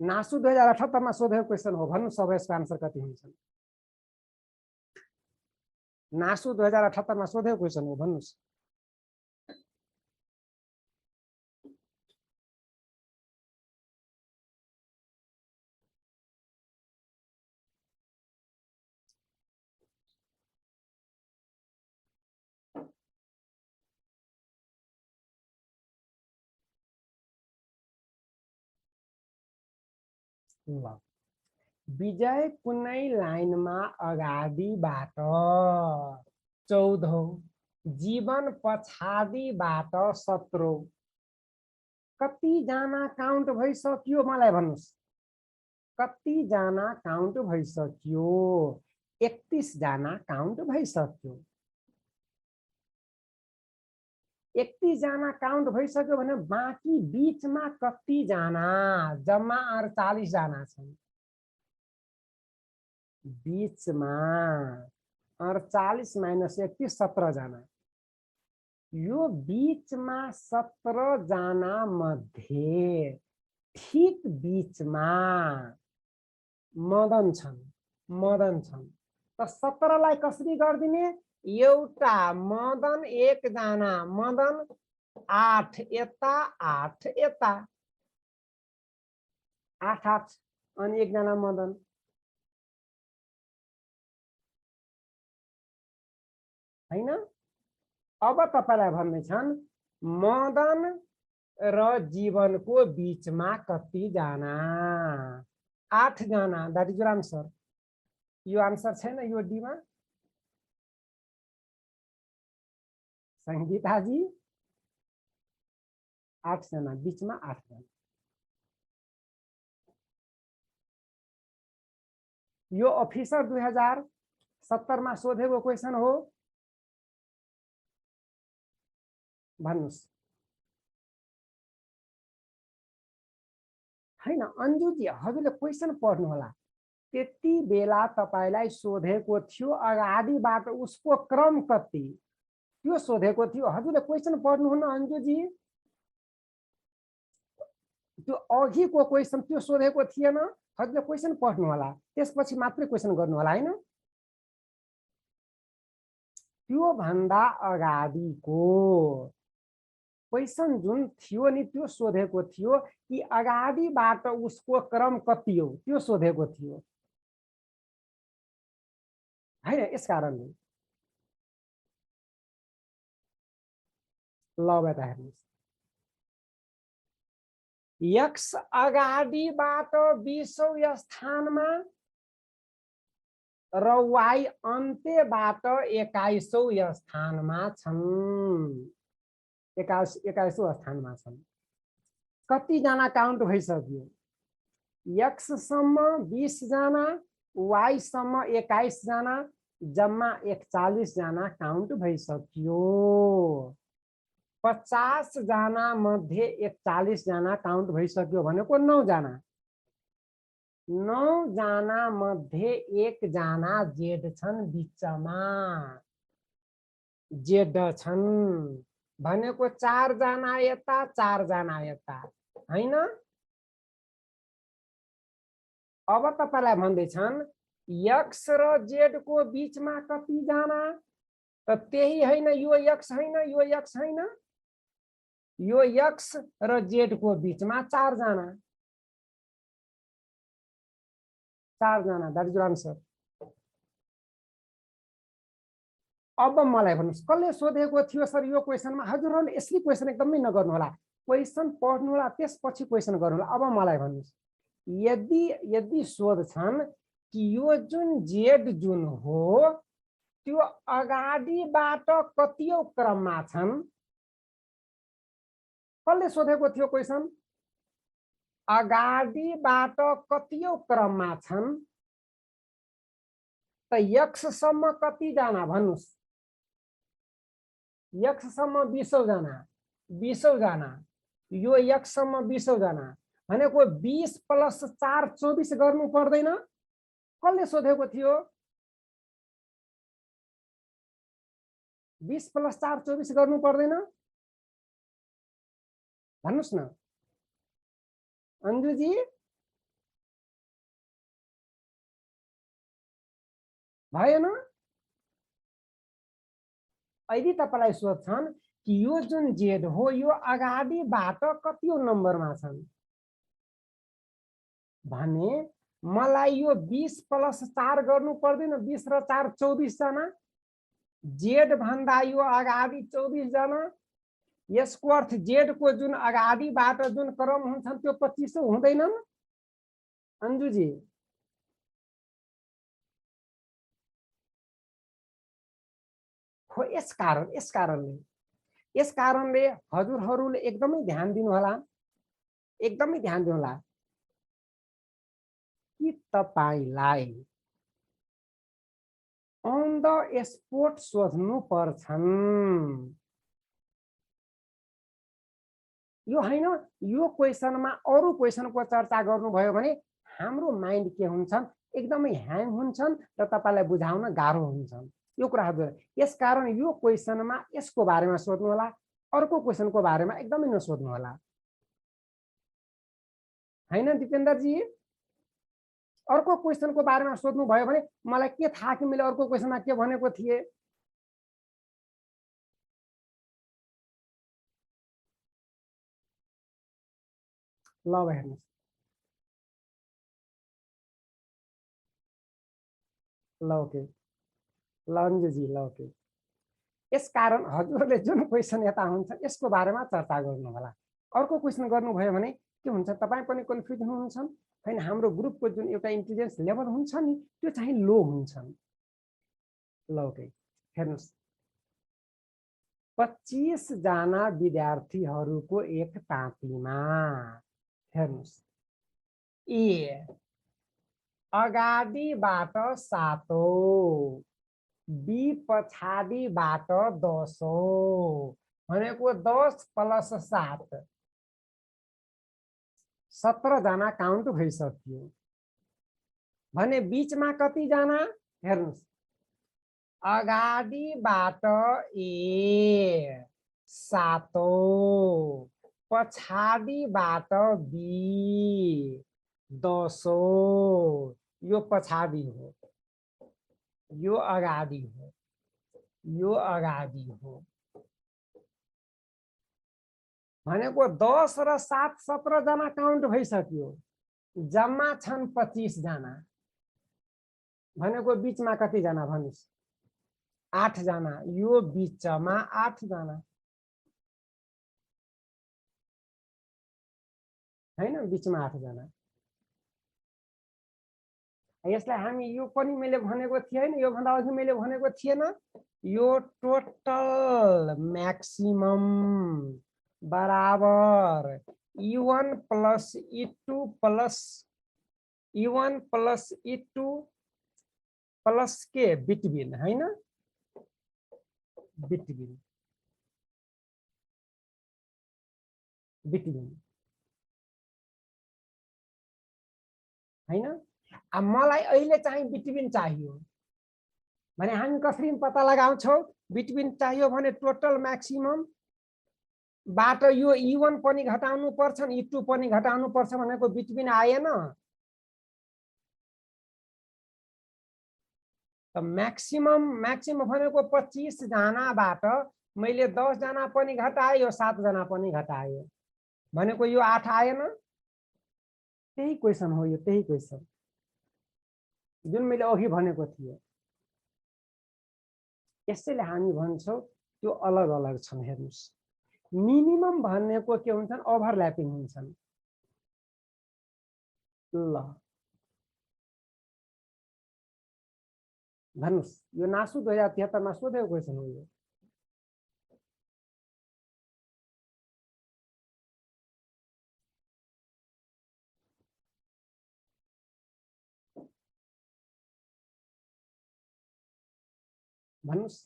नासु 2078 मा सोधेको क्वेशन हो, भन्नु सबै यसको आन्सर कति हुन्छ? नासु 2078 मा सोधेको क्वेशन हो, भन्नुस्। विजय कुनै लाइनमा अगाडिबाट 14, जीवन पछाडिबाट 17। कति जना काउन्ट भइसक्यो मलाई भन्नुस्? कति जना काउन्ट भइसक्यो? 31 जना काउन्ट भइसक्यो। 31 जना काउन्ट भइसक्यो भने बाँकी बीचमा कति जना? जम्मा 48 जना छन्। बीचमा 48 माइनस 31 17 जना। यो बीचमा 17 जना मध्ये ठीक बीचमा मदन छन्। त 17 लाई कसरी गरिदिने? एउटा मदन 1 जना, मदन 8 यता 8 यता 8 8 अनि 1 जना मदन। हैन? अब तपाईलाई भन्दै छन् मदन र जीवनको बीचमा कति जना? 8 जना। That is your answer. यो आन्सर छैन यो डी मा? संगीता जी 8 जना, बीचमा 8 जना। यो अफिसर 2070 मा सोधेको क्वेशन हो, भन्नुस्। हैन अन्जु जी, हजुरले क्वेशन पढ्नु होला। त्यति बेला तपाईलाई सोधेको थियो अगाडिबाट उसको क्रम कति, त्यो सोधेको थियो। हजुरले क्वेशन पढ्नु हुन्न अन्जु जी? त्यो अघिको क्वेशन त्यो सोधेको थिएन। हजुरले क्वेशन पढ्नु होला, त्यसपछि मात्रै क्वेशन गर्नु होला। हैन? त्यो भन्दा अगाडिको क्वेशन जुन थियो नि त्यो सोधेको थियो कि अगाडिबाट उसको क्रम कति हो, त्यो सोधेको थियो। हैन? यसकारणले ल बेटा हेर्नुस्, एक्स अगाडिबाट 20औं स्थानमा र वाई अन्त्यबाट 21औं स्थानमा छन्। 21औं स्थानमा छन्। कति जना काउन्ट भइसक्यो? एक्स सम्म 20 जना, वाई सम्म 21 जना, जम्मा 41 जना काउन्ट भइसक्यो। 50 जना मध्ये 41 जना काउन्ट भइसक्यो भनेको 9 जना। 9 जना मध्ये 1 जना जेड छन्, बीचमा जेड छन् भनेको 4 जना यता 4 जना यता। हैन? अब तपाईलाई भन्दै छन् एक्स र जेड को बीचमा कति जना त त्यही हैन यो एक्स हैन यो एक्स हैन यो एक्स र जेड को बीचमा 4 जना 4 जना दैट इज योर आन्सर। अब मलाई भन्नुस् कसले सोधेको थियो सर यो क्वेशनमा हजुरहरुले यसरी क्वेशन एकदमै नगर्नु होला क्वेशन पढ्नु होला त्यसपछि क्वेशन गर्नु होला। अब मलाई भन्नुस् यदि यदि सोध्छन् कि यो जुन जेड जुन हो त्यो अगाडिबाट कतिऔं क्रममा छन् कसले सोधेको थियो क्वेशन अगाडिबाट कतिऔं क्रममा छन् त एक्स सम्म कति जना भन्नुस् एक्स सम्म 20 जना 20 जना यो एक्स सम्म 20 जना भनेको 20 + 4 24 गर्नु पर्दैन कसले सोधेको थियो 20 + 4 24 गर्नु पर्दैन भन्नुस् न अन्जुजी भएन। यदि तपाईलाई सोध्छन् कि यो जुन जेड हो यो अगाडिबाट कतिऔं नम्बरमा छन् भने मलाई यो 20 + 4 गर्नु पर्दैन 20 र 4 24 जना जेड भन्दा यो अगाडि 24 जना यसको अर्थ जेड को जुन अगाडिबाट जुन क्रम हुन्छन् त्यो 25 हुँदैनन् अन्जुजी हो। यस कारणले हजुरहरूले एकदमै ध्यान दिनु होला एकदमै ध्यान दिनु होला कि तपाईलाई अन द स्पोट सोध्नु पर्छन् यो हैन यो क्वेशनमा अरु क्वेशनको चर्चा गर्नुभयो भने हाम्रो माइन्ड के हुन्छन् एकदमै ह्याङ हुन्छन् र तपाईलाई बुझाउन गाह्रो हुन्छन् यो कुराहरु। यसकारण यो क्वेशनमा यसको बारेमा सोध्नु होला अर्को क्वेशनको बारेमा एकदमै नसोध्नु होला हैन दिपेन्द्र जी। अर्को क्वेशनको बारेमा सोध्नु भयो भने मलाई के थाहा कि मैले अर्को क्वेशनमा के भनेको थिए ल हेर्नुस् ल ओके ल अन्जुजी ल ओके। यसकारण हजुरले जुन क्वेशन यता हुन्छ यसको बारेमा चर्चा गर्नु होला अर्को क्वेशन गर्नुभयो भने के हुन्छ तपाई पनि कन्फ्युज हुनुहुन्छ हैन हाम्रो ग्रुपको जुन एउटा इन्टेलिजेन्स लेभल हुन्छ नि त्यो चाहिँ लो हुन्छ। ल ओके हेर्नुस् 25 जना विद्यार्थीहरूको एक टाँटीमा हेर्नुस् ए अगाडिबाट 7 औं बी पछाडिबाट 10 औं भनेको 10 + 7 17 जना काउन्ट भइसक्यो भने बीचमा कति जना हेर्नुस् अगाडिबाट ए 7 औं पछाडिबाट बी 10 औं यो पछाडि हो यो अगाडि हो यो अगाडि हो भनेको 10 र 7 17 जना काउन्ट भइसक्यो जम्मा छन् 25 जना भनेको बीचमा कति जना भन्नुस् 8 जना यो बीचमा 8 जना हैन बीचमा 8 जना। यसलाई हामी यो पनि मैले भनेको थिएन यो भन्दा अघि मैले भनेको थिएन यो टोटल म्याक्सिमम बराबर E1 + E2 + E1 + E2 plus के बिटवीन हैन बिटवीन बिटवीन हैन। अब मलाई अहिले चाहिँ बिटवीन चाहियो भने हामी कसरी पत्ता लगाउँछौं बिटवीन चाहियो भने टोटल म्याक्सिमम बाट यो E1 पनि घटाउनु पर्छ E2 पनि घटाउनु पर्छ भनेको बिटवीन आएन त म्याक्सिमम म्याक्सिमम भनेको 25 जनाबाट मैले 10 जना पनि घटायो 7 जना पनि घटायो भनेको यो 8 आएन। त्यही क्वेसन हो यो, त्यही क्वेसन जुन मैले अघि भनेको थिएँ। यसैले हामी भन्छौँ त्यो अलग अलग छन्। हेर्नुस्, मिनिमम भनेको के हुन्छन्, ओभरल्यापिङ हुन्छन्। ल भन्नुस्, यो नासु 2073 मा सोधेको क्वेसन हो यो। भन्नुस्,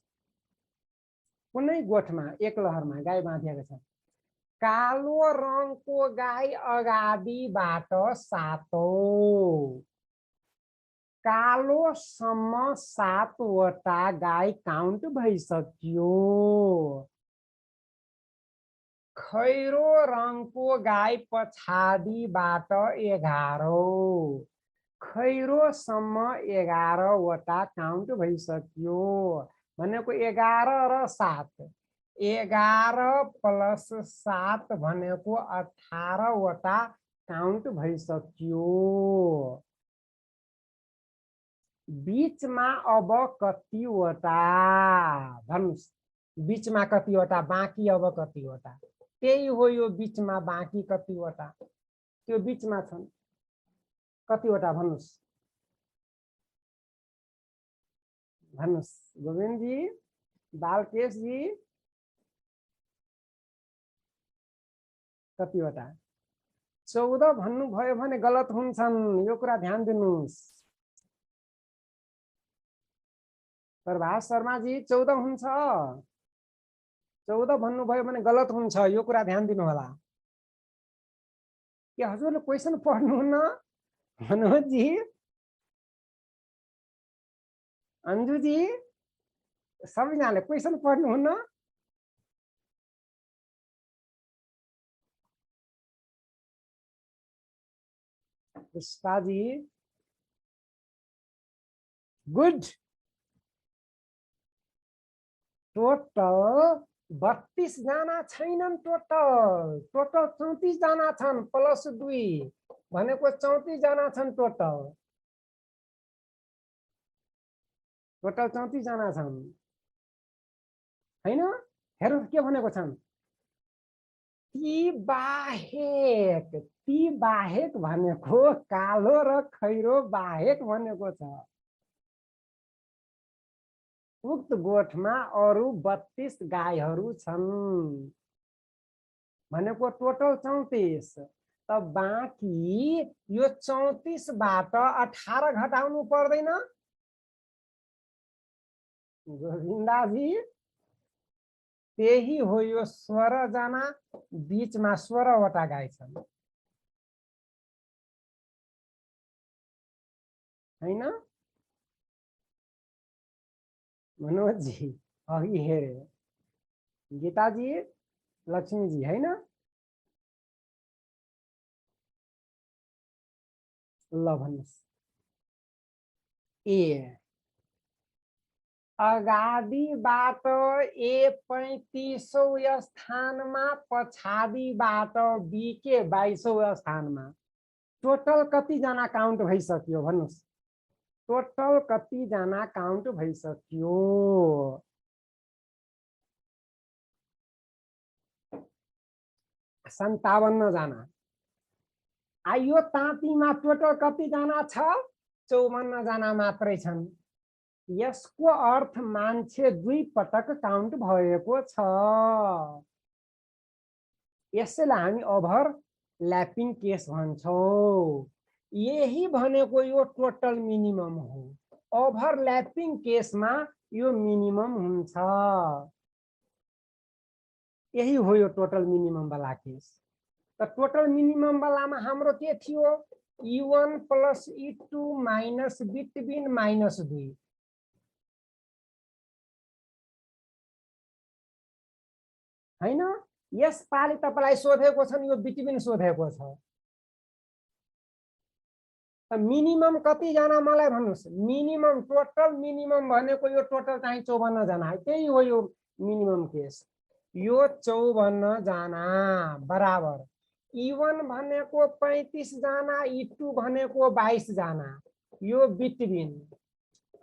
कुनै गोठमा एक लहरमा गाई बाँधिएको छ। कालो रङको गाई अगाडिबाट 7औं, कालोसम्म 7 वटा गाई काउन्ट भइसक्यो। खैरो रङको गाई पछाडिबाट 11औं, खैरोसम्म 11 वटा काउन्ट भइसक्यो भनेको 11 र 7, 11 प्लस 7 भनेको 18 वटा काउन्ट भइसक्यो। बीचमा अब कतिवटा भन्नुस्, बीचमा कतिवटा बाँकी, अब कतिवटा? त्यही हो यो बीचमा बाँकी कतिवटा, त्यो बीचमा छन् कतिवटा भन्नुस्, भन्नुस् गोविन्द जी, बालकेश जी, कतिवटा? 14 भन्नुभयो भने गलत हुन्छन्, यो कुरा ध्यान दिनुस्। प्रभास शर्मा जी 14 हुन्छ, 14 भन्नुभयो भने गलत हुन्छ, यो कुरा ध्यान दिनु होला। के हजुरले क्वेसन पढ्नुहुन्न? मनोज जी, अन्जु जी, सबैजनाले question पढ्नुहुन्न? Pushpa ji good. Total 32 जना छैनन्, टोटल 34 जना छन्, प्लस 2 भनेको 34 जना छन् टोटल। टोटल 34 जना छन् हैन? हेर्नु के भनेको छन्, ती बाहेक भनेको कालो र खैरो बाहेक भनेको छ। उक्त गोठमा अरु 32 गाईहरू छन् भनेको टोटल 34। त बाँकी यो 34 बाट 18 घटाउनु पर्दैन? गोविन्दाजी, त्यही हो यो 16 जना, बीचमा 16 वटा गाई छन् हैन? मनोज जी अघि हेरे, गीताजी, लक्ष्मी जी हैन? ल भन्नुस्, ए अगाडिबाट ए 35औं स्थानमा, पछाडिबाट बी के 22औं स्थानमा। टोटल कति जना काउन्ट भइसक्यो भन्नुस्, टोटल कति जना काउन्ट भइसक्यो? 57 जना। आइयो ताँतीमा टोटल कति जना छ? 54 जना मात्रै छन्। यसको अर्थ मान्छे 2 पटक काउन्ट भएको छ। यसैलाई हामी ओभरल्यापिङ केस भन्छौँ। यही भनेको यो टोटल मिनिमम हो। ओभरल्यापिङ केसमा यो मिनिमम हुन्छ। यही हो यो टोटल मिनिमम वाला केस। त टोटल मिनिमम वालामा हाम्रो के थियो? E1 plus E2 minus between minus 2। हैन? यसपालि तपाईलाई सोधेको छ नि, यो बिटविन सोधेको छ। मिनिमम कति जना मलाई भन्नुस् मिनिमम टोटल मिनिमम भनेको यो टोटल चाहिँ 54 जना है त्यही हो यो मिनिमम केस यो 54 जना बराबर E1 भनेको 35 जना E2 भनेको 22 जना यो बिटबिन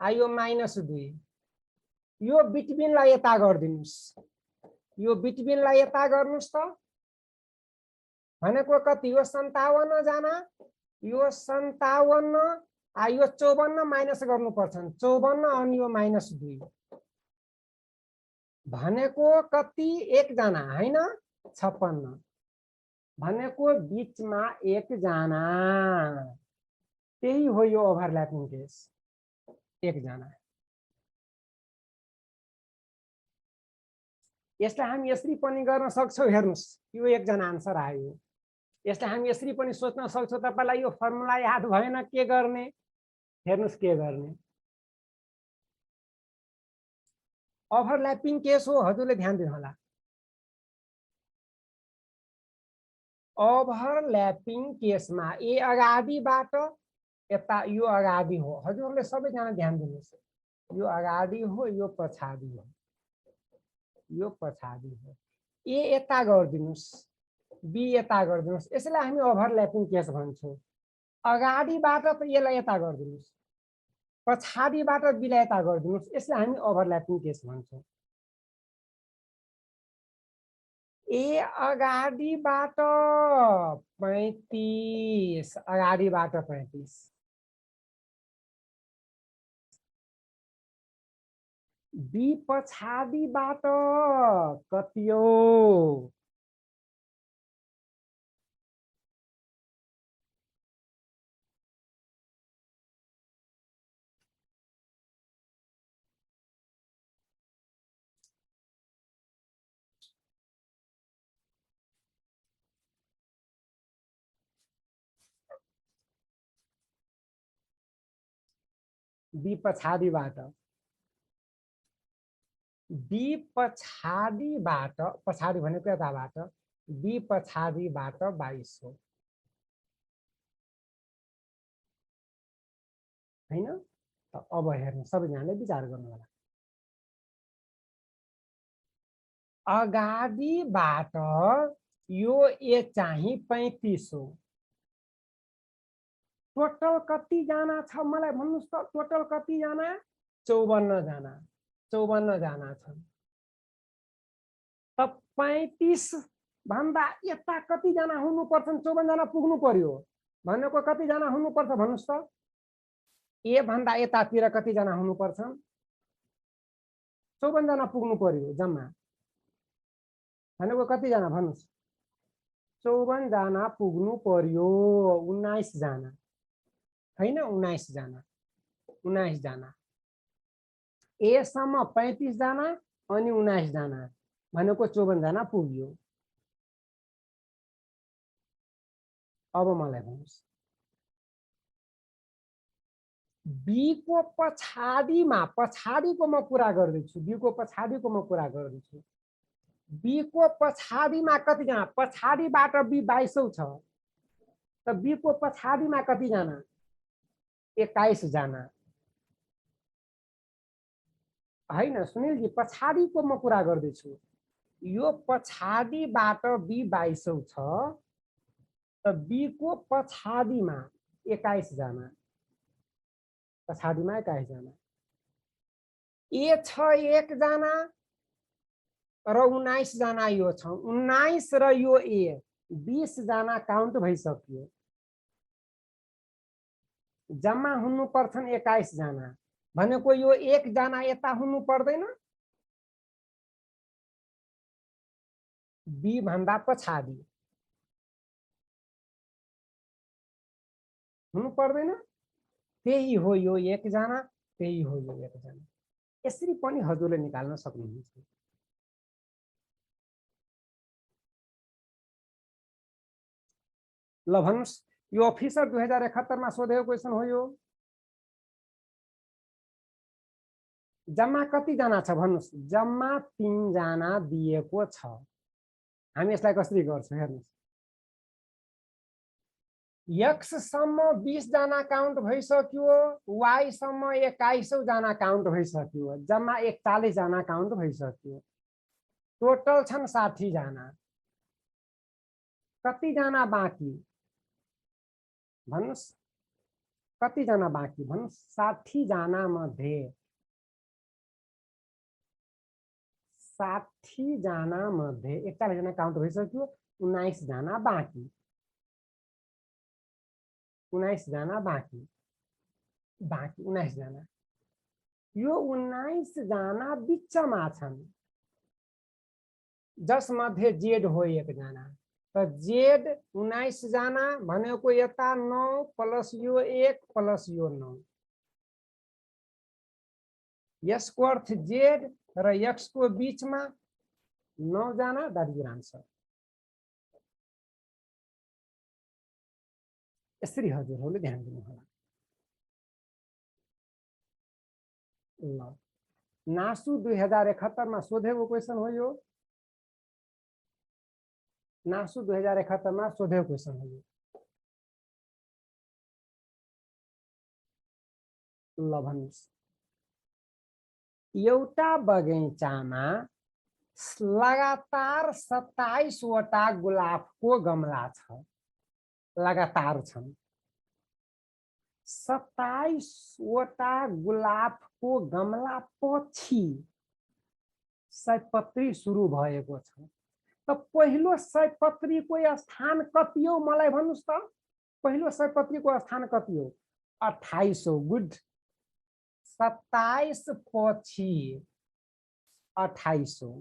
आयो -2 यो बिटबिनलाई यता गर्दिनुस् यो बिटबिनलाई यता गर्नुस् त भनेको कति यो 57 जना यो 57 यो 54 माइनस गर्नुपर्छ 54 अनि यो -2 भनेको कति 1 जना हैन 56 भनेको बीचमा 1 जना त्यही हो यो ओभरल्यापिङ केस 1 जना यसलाई हामी यसरी पनि गर्न सक्छौं हेर्नुस् यो 1 जना आन्सर आयो यसलाई हामी यसरी पनि सोच्न सक्छौं तपाईलाई यो फर्मुला याद भएन के गर्ने हेर्नुस् के गर्ने ओभरल्यापिङ केस हो हजुरले ध्यान दिनु होला ओभरल्यापिङ केसमा ए अगाडिबाट यता यो अगाडि हो हजुरले सबैजना ध्यान दिनुस् यो अगाडि हो यो पछाडि हो यो पछाडि हो ए यता गर्दिनुस् बी यता गर्दिनुस् यसलाई हामी ओभरल्यापिङ केस भन्छौं अगाडिबाट त यसलाई यता गर्दिनुस् पछाडिबाट बीलाई यता गर्दिनुस् यसलाई हामी ओभरल्यापिङ केस भन्छौं ए अगाडिबाट 35 अगाडिबाट 35 बी पछाडिबाट कति हो बी पछाडिबाट पछाडि भनेको यताबाट बी पछाडिबाट 22 हो हैन त अब हेर्नु सबैजनाले विचार गर्नु होला अगाडिबाट यो ए चाहिँ 35 हो टोटल कति जना छ मलाई भन्नुस् त टोटल कति जना 54 जना 54 जना छन् त 35 भन्दा यता कति जना हुनु पर्छ 54 जना पुग्नु पर्यो भनेको कति जना हुनु पर्छ भन्नुस् त ए भन्दा यतातिर कति जना हुनु पर्छ 54 जना पुग्नु पर्यो जम्मा भनेको कति जना भन्नुस् 54 जना पुग्नु पर्यो 19 जना हैन 19 जना 19 जना ए सम्म 35 जना अनि 19 जना भनेको 54 जना पुग्यो अब मलाई भन्नुस् बी को पछाडीको म कुरा गर्दैछु बी को पछाडीको म कुरा गर्दैछु बी को पछाडीमा कति जना पछाडीबाट बी 22 छ त बी को पछाडीमा कति जना 21 जना हैन सुनिल जी पछाडीको म कुरा गर्दैछु यो पछाडीबाट बी 22 छ त बी को पछाडीमा 21 जना पछाडीमा 21 जना ए छ 1 जना र 19 जना यो छ 19 र यो ए 20 जना काउन्ट भइसक्यो जम्मा हुनु पर्छन् 21 जना भनेको यो 1 जना यता हुनु पर्दैन बी भन्दा पछाडी हुनु पर्दैन त्यही हो यो 1 जना त्यही हो यो 1 जना यसरी पनि हजुरले निकाल्न सक्नुहुन्छ ल भन्नुस् यो अफिसर 2071 मा सोधेको क्वेशन हो यो जम्मा कति जना छ भन्नुस् जम्मा 3 जना दिएको छ हामी यसलाई कसरी गर्छौं हेर्नुस् एक्स सम्म 20 जना काउन्ट भइसक्यो, वाई सम्म 21 जना काउन्ट भइसक्यो, जम्मा 41 जना काउन्ट भइसक्यो। टोटल छन् 60 जना। कति जना बाँकी भन्नुस्? कति जना बाँकी भन्नुस्? 60 जना मध्ये 60 जना मध्ये 41 जना काउन्ट भइसक्यो, 19 जना बाँकी। 19 जना बाँकी 19 जना। यो 19 जना बिचमा छन्, जसमध्ये जेड हो 1 जना। त जेड 19 जना भनेको यता 9 प्लस यो 1 प्लस यो 9। यसको अर्थ जेड र एक्स को बीचमा 9 जना, दैट इज आन्सर। यसरी हजुरहरूले ध्यान दिनु होला। ल नासु 2071 मा सोधेको क्वेशन हो यो। नासु 2071 मा सोधेको क्वेशन हो यो। ल भन्नुस्। एउटा बगैँचामा लगातार 27 वटा गुलाबको गमला छ। लगातार छन् 27 वटा गुलाबको गमला पछि सयपत्री सुरु भएको छ। त पहिलो सयपत्रीको स्थान कति हो मलाई भन्नुस् त? पहिलो सयपत्रीको स्थान कति हो? 2800। गुड। 27 पछि 2800।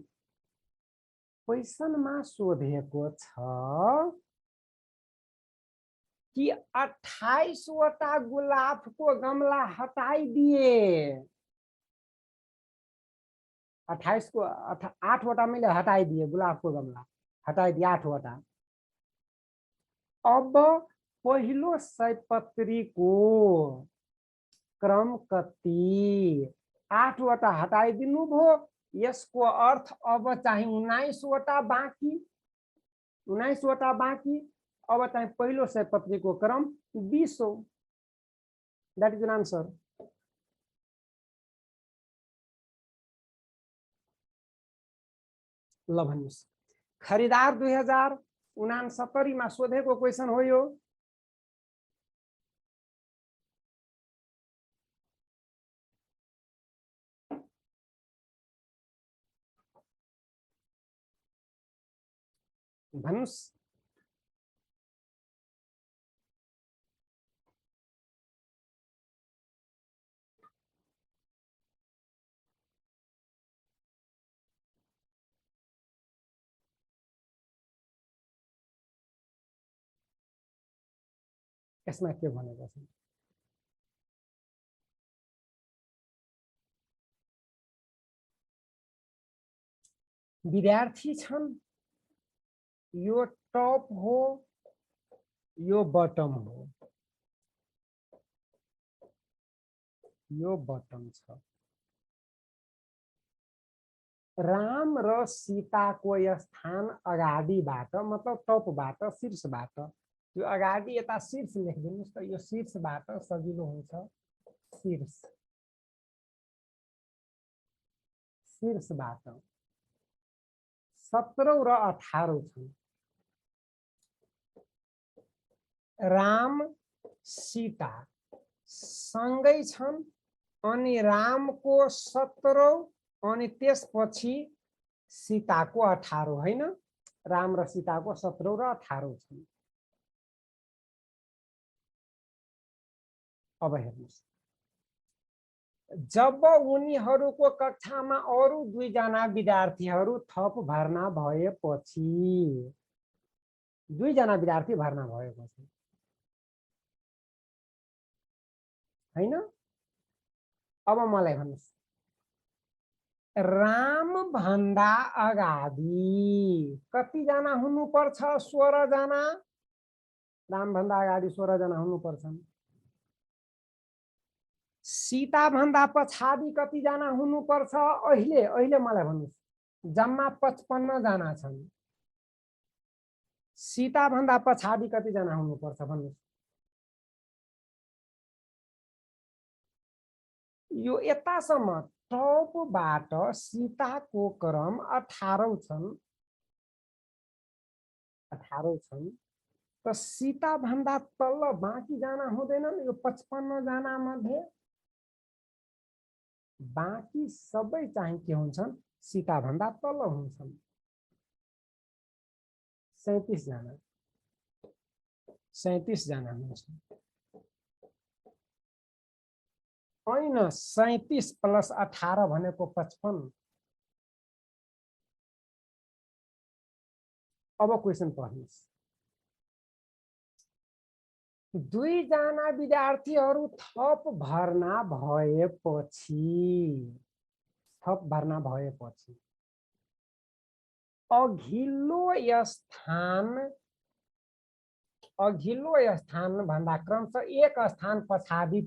क्वेशनमा सोधेको छ कि 28 वटा गुलाबको गमला हटाइदिए। 28 को 8 वटा मैले हटाइदिए, गुलाबको गमला हटाइदिए 8 वटा। अब पहिलो सयपत्रीको क्रम कति? 8 वटा हटाइदिनु भयो। यसको अर्थ अब चाहिँ 19 वटा बाँकी। 19 वटा बाँकी। अब चाहिँ पहिलो सयपत्रीको क्रम 20 हो। That is an answer. ल भन्नुस्। खरिदार 2069 मा सोधेको क्वेशन हो यो। भन्नुस्। यसमा के भनेको छ? विद्यार्थी छन्, यो टप हो, यो बटम हो, यो बटम छ। राम र सीताको स्थान अगाडिबाट, मतलब टपबाट, शीर्षबाट। यो अगाडि यता शीर्ष लेखिदिनुस् त। यो शीर्षबाट सजिलो हुन्छ। शीर्ष, शीर्षबाट 17 र 18 छन्। राम सीता सँगै छन् अनि रामको 17 अनि त्यसपछि सीताको 18 होइन। राम र सीताको 17 र 18 छन्। अब हेर्नुस्। जब उनीहरूको कक्षामा अरु 2 जना विद्यार्थीहरू थप भर्ना भएपछि, 2 जना विद्यार्थी भर्ना भएपछि हैन। अब मलाई भन्नुस्। राम भन्दा अगाडि कति जना हुनुपर्छ? 16 जना। राम भन्दा अगाडि 16 जना हुनुपर्छन्। सीता भन्दा पछाडि कति जना हुनुपर्छ? अहिले मलाई भन्नुस्। जम्मा 55 जना छन्। सीता भन्दा पछाडि कति जना हुनुपर्छ भन्नुस्? यो यतासम्म टपबाट सीताको क्रम 18 छन् 18 छन् त सीता भन्दा तल्ल बाँकी जना हुँदैनन् यो 55 जना मध्ये बाँकी सबै चाहिँ के हुन्छन् सीता भन्दा तल्ल हुन्छन् 37 जना 37 जना हुन्छन् होइन 37 + 18 भनेको 55 अब क्वेशन पढ्नुस् 2 जना विद्यार्थीहरू थप भर्ना भएपछि अघिल्लो स्थान भन्दा क्रमशः एक स्थान पछाडि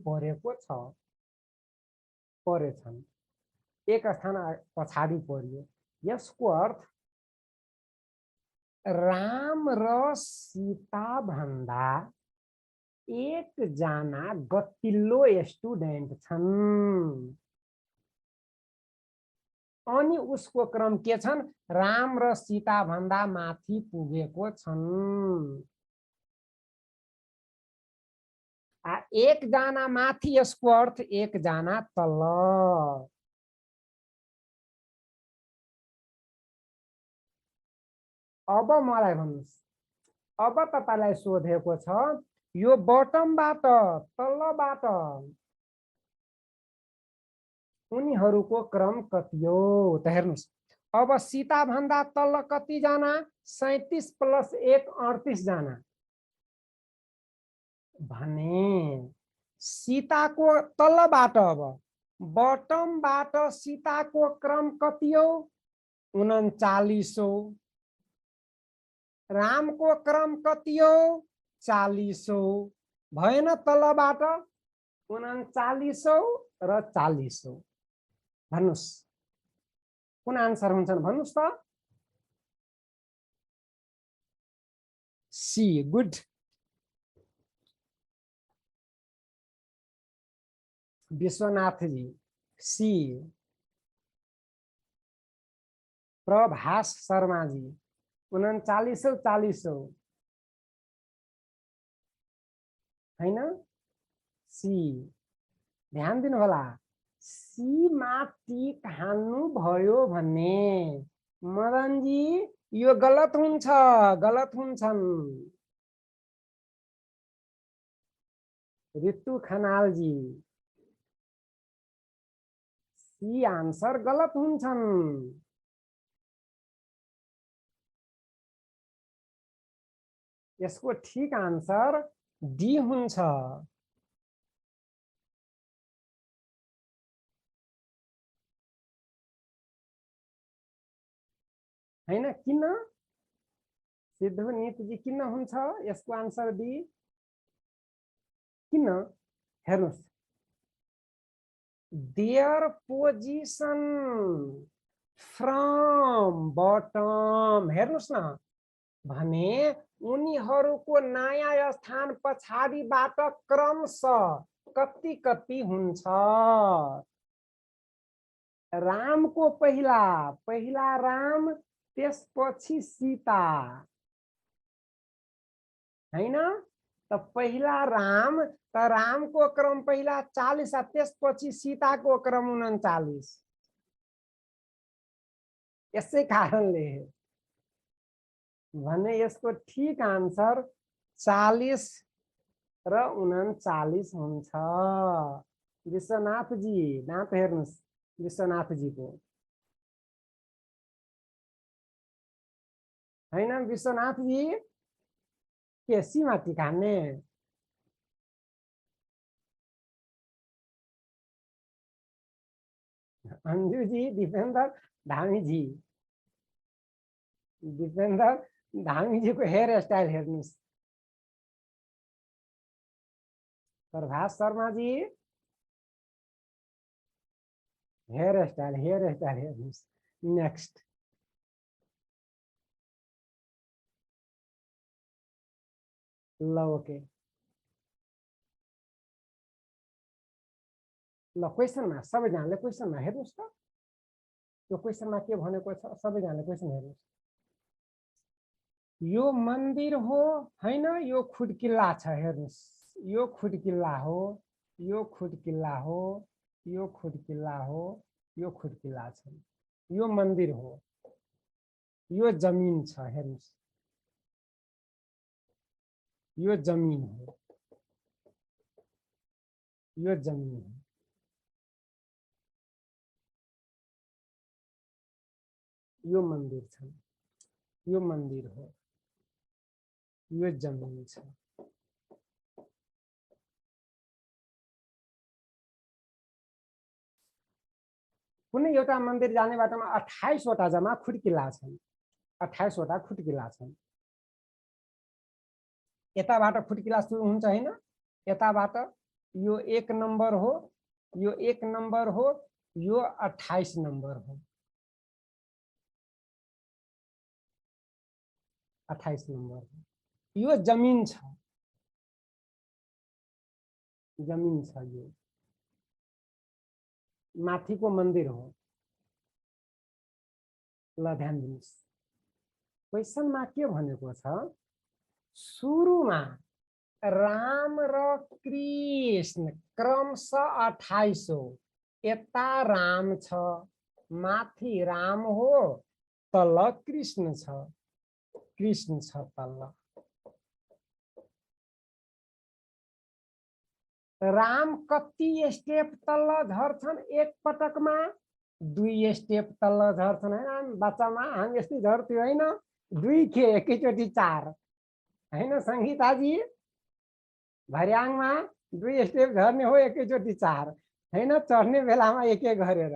परेछन् एक स्थान पछाडि पर्यो यसको अर्थ राम र सीता भन्दा एक जना गतिल्लो स्टुडेन्ट छन् अनि उसको क्रम के छन् राम र सीता भन्दा माथि पुगेको छन् एक जना माथि यसको अर्थ एक जना तल अब मलाई भन्नुस् अब तपाईलाई सोधेको छ यो बटमबाट तल्लबाट उनीहरूको क्रम कति हो त हेर्नुस् अब सीता भन्दा तल्ल कति जना 37 + 1 38 जना भने सीताको तल्लबाट अब बटमबाट सीताको क्रम कति हो 39 रामको क्रम कति हो 40 भएन तलबाट 39 र 40 भन्नुस् कुन आन्सर हुन्छन् भन्नुस् त C good Vishwanath ji C Prabhas Sharma ji 39 40 हैन सी ध्यान दिनु होला सी मा टिक हाल्नु भयो भन्ने मदन जी यो गलत हुन्छन् ऋतु खनाल जी सी आन्सर गलत हुन्छन् यसको ठीक आन्सर डी हुन्छ हैन किन सिद्धनीत जी किन हुन्छ यसको आन्सर डी किन हेर्नुस् their position from bottom हेर्नुस् न भने उनीहरूको नयाँ स्थान पछाडिबाट क्रमशः कति कति हुन्छ रामको पहिला राम त्यसपछि सीता हैन त पहिला राम त रामको क्रम पहिला 40 त्यसपछि सीताको क्रम 39 यसै कारणले भने यसको ठीक आन्सर 40 र 39 हुन्छ विश्वनाथ जी दाँत हेर्नुस् विश्वनाथ जी को हैन विश्वनाथ जी के सीमा टिकाने अंजू जी दीपेंद्र धामी जी को हेयर स्टाइल हेर्नुस् प्रभास शर्मा जी हेयर स्टाइल हेर्नुस् नेक्स्ट ल ओके ल क्वेसनमा सबैजनाले क्वेसनमा हेर्नुस् त यो क्वेसनमा के भनेको छ सबैजनाले क्वेसन हेर्नुस् यो मन्दिर हो हैन यो खुड्किल्ला छ हेर्नुस् यो खुड्किल्ला हो यो खुड्किल्ला हो यो खुड्किल्ला हो यो खुड्किल्ला छ यो मन्दिर हो यो जमिन छ हेर्नुस् यो जमिन हो यो जमिन हो यो मन्दिर छ यो मन्दिर हो यो जमिन छ कुनै एउटा मन्दिर जाने बाटोमा 28 वटा जम्मा खुड्किल्ला छन् 28 वटा खुड्किल्ला छन् यताबाट खुड्किल्ला सुरु हुन्छ हैन यताबाट यो 1 नम्बर हो यो 1 नम्बर हो यो 28 नम्बर हो 28 नम्बर हो यो जमिन छ यो माथिको मन्दिर हो ल ध्यान दिनुस् क्वेसनमा के भनेको छ सुरुमा राम र कृष्ण क्रमशः 28 हो यता राम छ माथि राम हो तल कृष्ण छ तल राम कति स्टेप तल झर्छन् एक पटकमा 2 स्टेप तल झर्छन् हैन बच्चामा हामी यस्तै झर्थ्यो हैन 2 खे एकैचोटी 4 हैन संगीताजी भर्याङमा 2 स्टेप झर्ने हो एकैचोटी 4 हैन चढ्ने बेलामा एक गरेर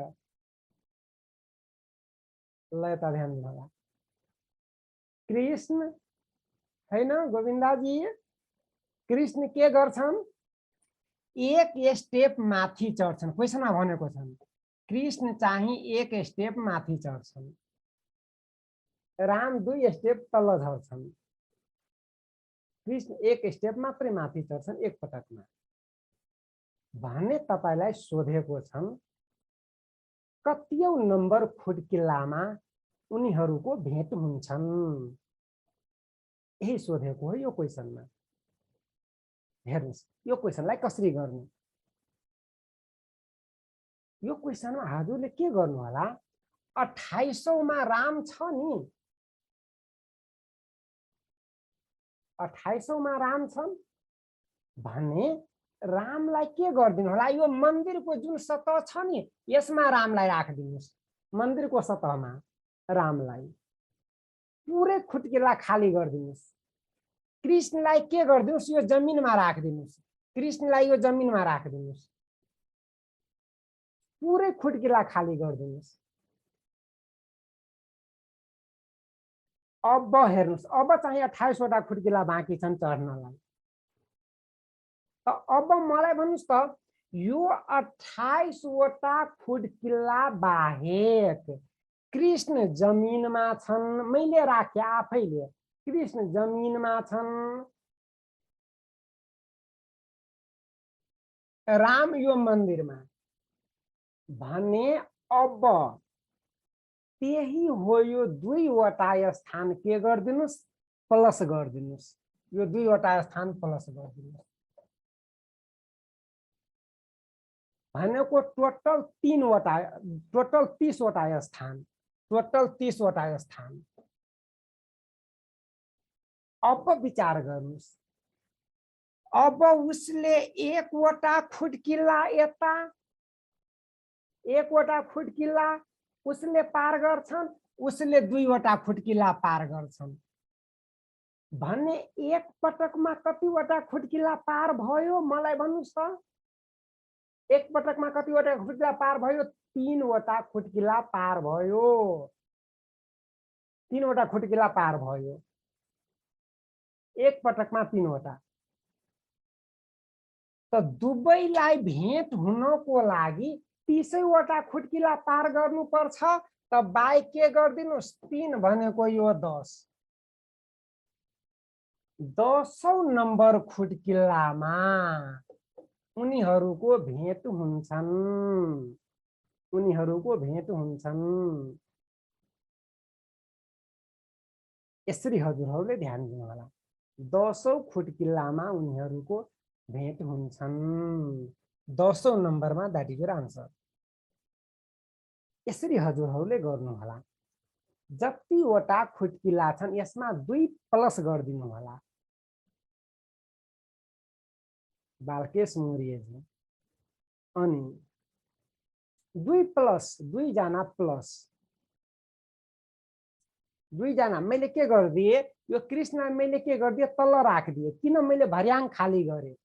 ल त ध्यान दिनु होला कृष्ण हैन गोविन्दाजी कृष्ण के गर्छन् एक स्टेप माथि चढ्छन् क्वेसनमा भनेको छन् कृष्ण चाहिँ एक स्टेप माथि चढ्छन् राम 2 स्टेप तल झर्छन् कृष्ण एक स्टेप मात्रै माथि चढ्छन् एक पटकमा भने तपाईलाई सोधेको छन् कतियौं नम्बर खुड्किल्लामा उनीहरूको भेट हुन्छन् यही सोधेको हो यो क्वेसनमा हेर्नुस् यो क्वेसनलाई कसरी गर्ने यो क्वेसनमा हजुरले के गर्नु होला 28औं मा राम छ नि 28औं मा राम छन् भने रामलाई के गर्दिनु होला यो मन्दिरको जुन सतह छ नि यसमा रामलाई राखिदिनुस् मन्दिरको सतहमा रामलाई पुरै खुड्किल्ला खाली गरिदिनुस् कृष्णलाई के गरिदिनुस् यो जमिनमा राखिदिनुस् कृष्णलाई यो जमिनमा राखिदिनुस् पुरै खुड्किल्ला खाली गरिदिनुस् अब हेर्नुस् अब चाहिँ 28 वटा खुड्किल्ला बाँकी छन् चढ्नलाई त अब मलाई भन्नुस् त यो 28 वटा खुड्किल्ला बाहेक कृष्ण जमिनमा छन् मैले राखे आफैले कृष्ण जमिनमा छन् राम यो मन्दिरमा भने अब त्यही हो यो 2 वटा स्थान के गर्दिनुस् प्लस गर्दिनुस् यो 2 वटा स्थान प्लस गर्दिनुस् भनेको टोटल 3 वटा टोटल 30 वटा स्थान टोटल 30 वटा स्थान अब विचार गर्नुस् अब उसले 1 वटा खुड्किल्ला यता 1 वटा खुड्किल्ला उसले पार गर्छन् उसले 2 वटा खुड्किल्ला पार गर्छन् भन्ने एक पटकमा कति वटा खुड्किल्ला पार भयो मलाई भन्नुस् त एक पटकमा कति वटा खुड्किल्ला पार भयो 3 वटा खुड्किल्ला पार भयो 3 वटा खुड्किल्ला पार भयो एक पटकमा 3 वटा त दुवैलाई भेट हुनको लागि 30 वटा खुड्किल्ला पार गर्नुपर्छ त बाइ के गर्दिनुस् 3 भनेको यो 10औं नम्बर खुड्किल्लामा उनीहरूको भेट हुन्छन्, उनीहरूको भेट हुन्छन्। यसरी हजुरहरूले ध्यान दिनु होला। 10औं खुट्किलामा उनीहरूको भेट हुन्छन्, 10औं नम्बरमा दैट इज योर आन्सर। यसरी हजुरहरूले गर्नु होला। जतिवटा खुट्किला छन् यसमा 2 प्लस गरिदिनु होला। बालकेश मौर्यजी अनि 2 प्लस 2 जना प्लस 2 जना मैले के गर्दिए, यो कृष्ण मैले के गर्दिए तल राखिदिए। किन मैले भर्याङ खाली गरे?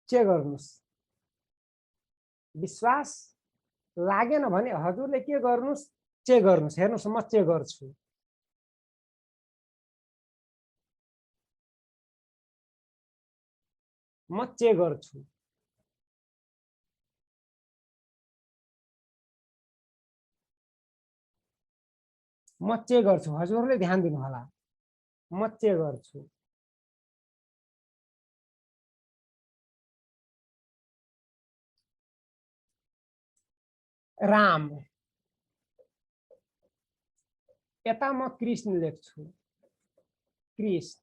चेक गर्नुस्। विश्वास लागेन भने हजुरले के गर्नुस्, चेक गर्नुस्। हेर्नुस् म चेक गर्छु। म चेक गर्छु। म चेक गर्छु। हजुरहरूले ध्यान दिनु होला। म चेक गर्छु। राम, यता म कृष्ण लेख्छु। कृष्ण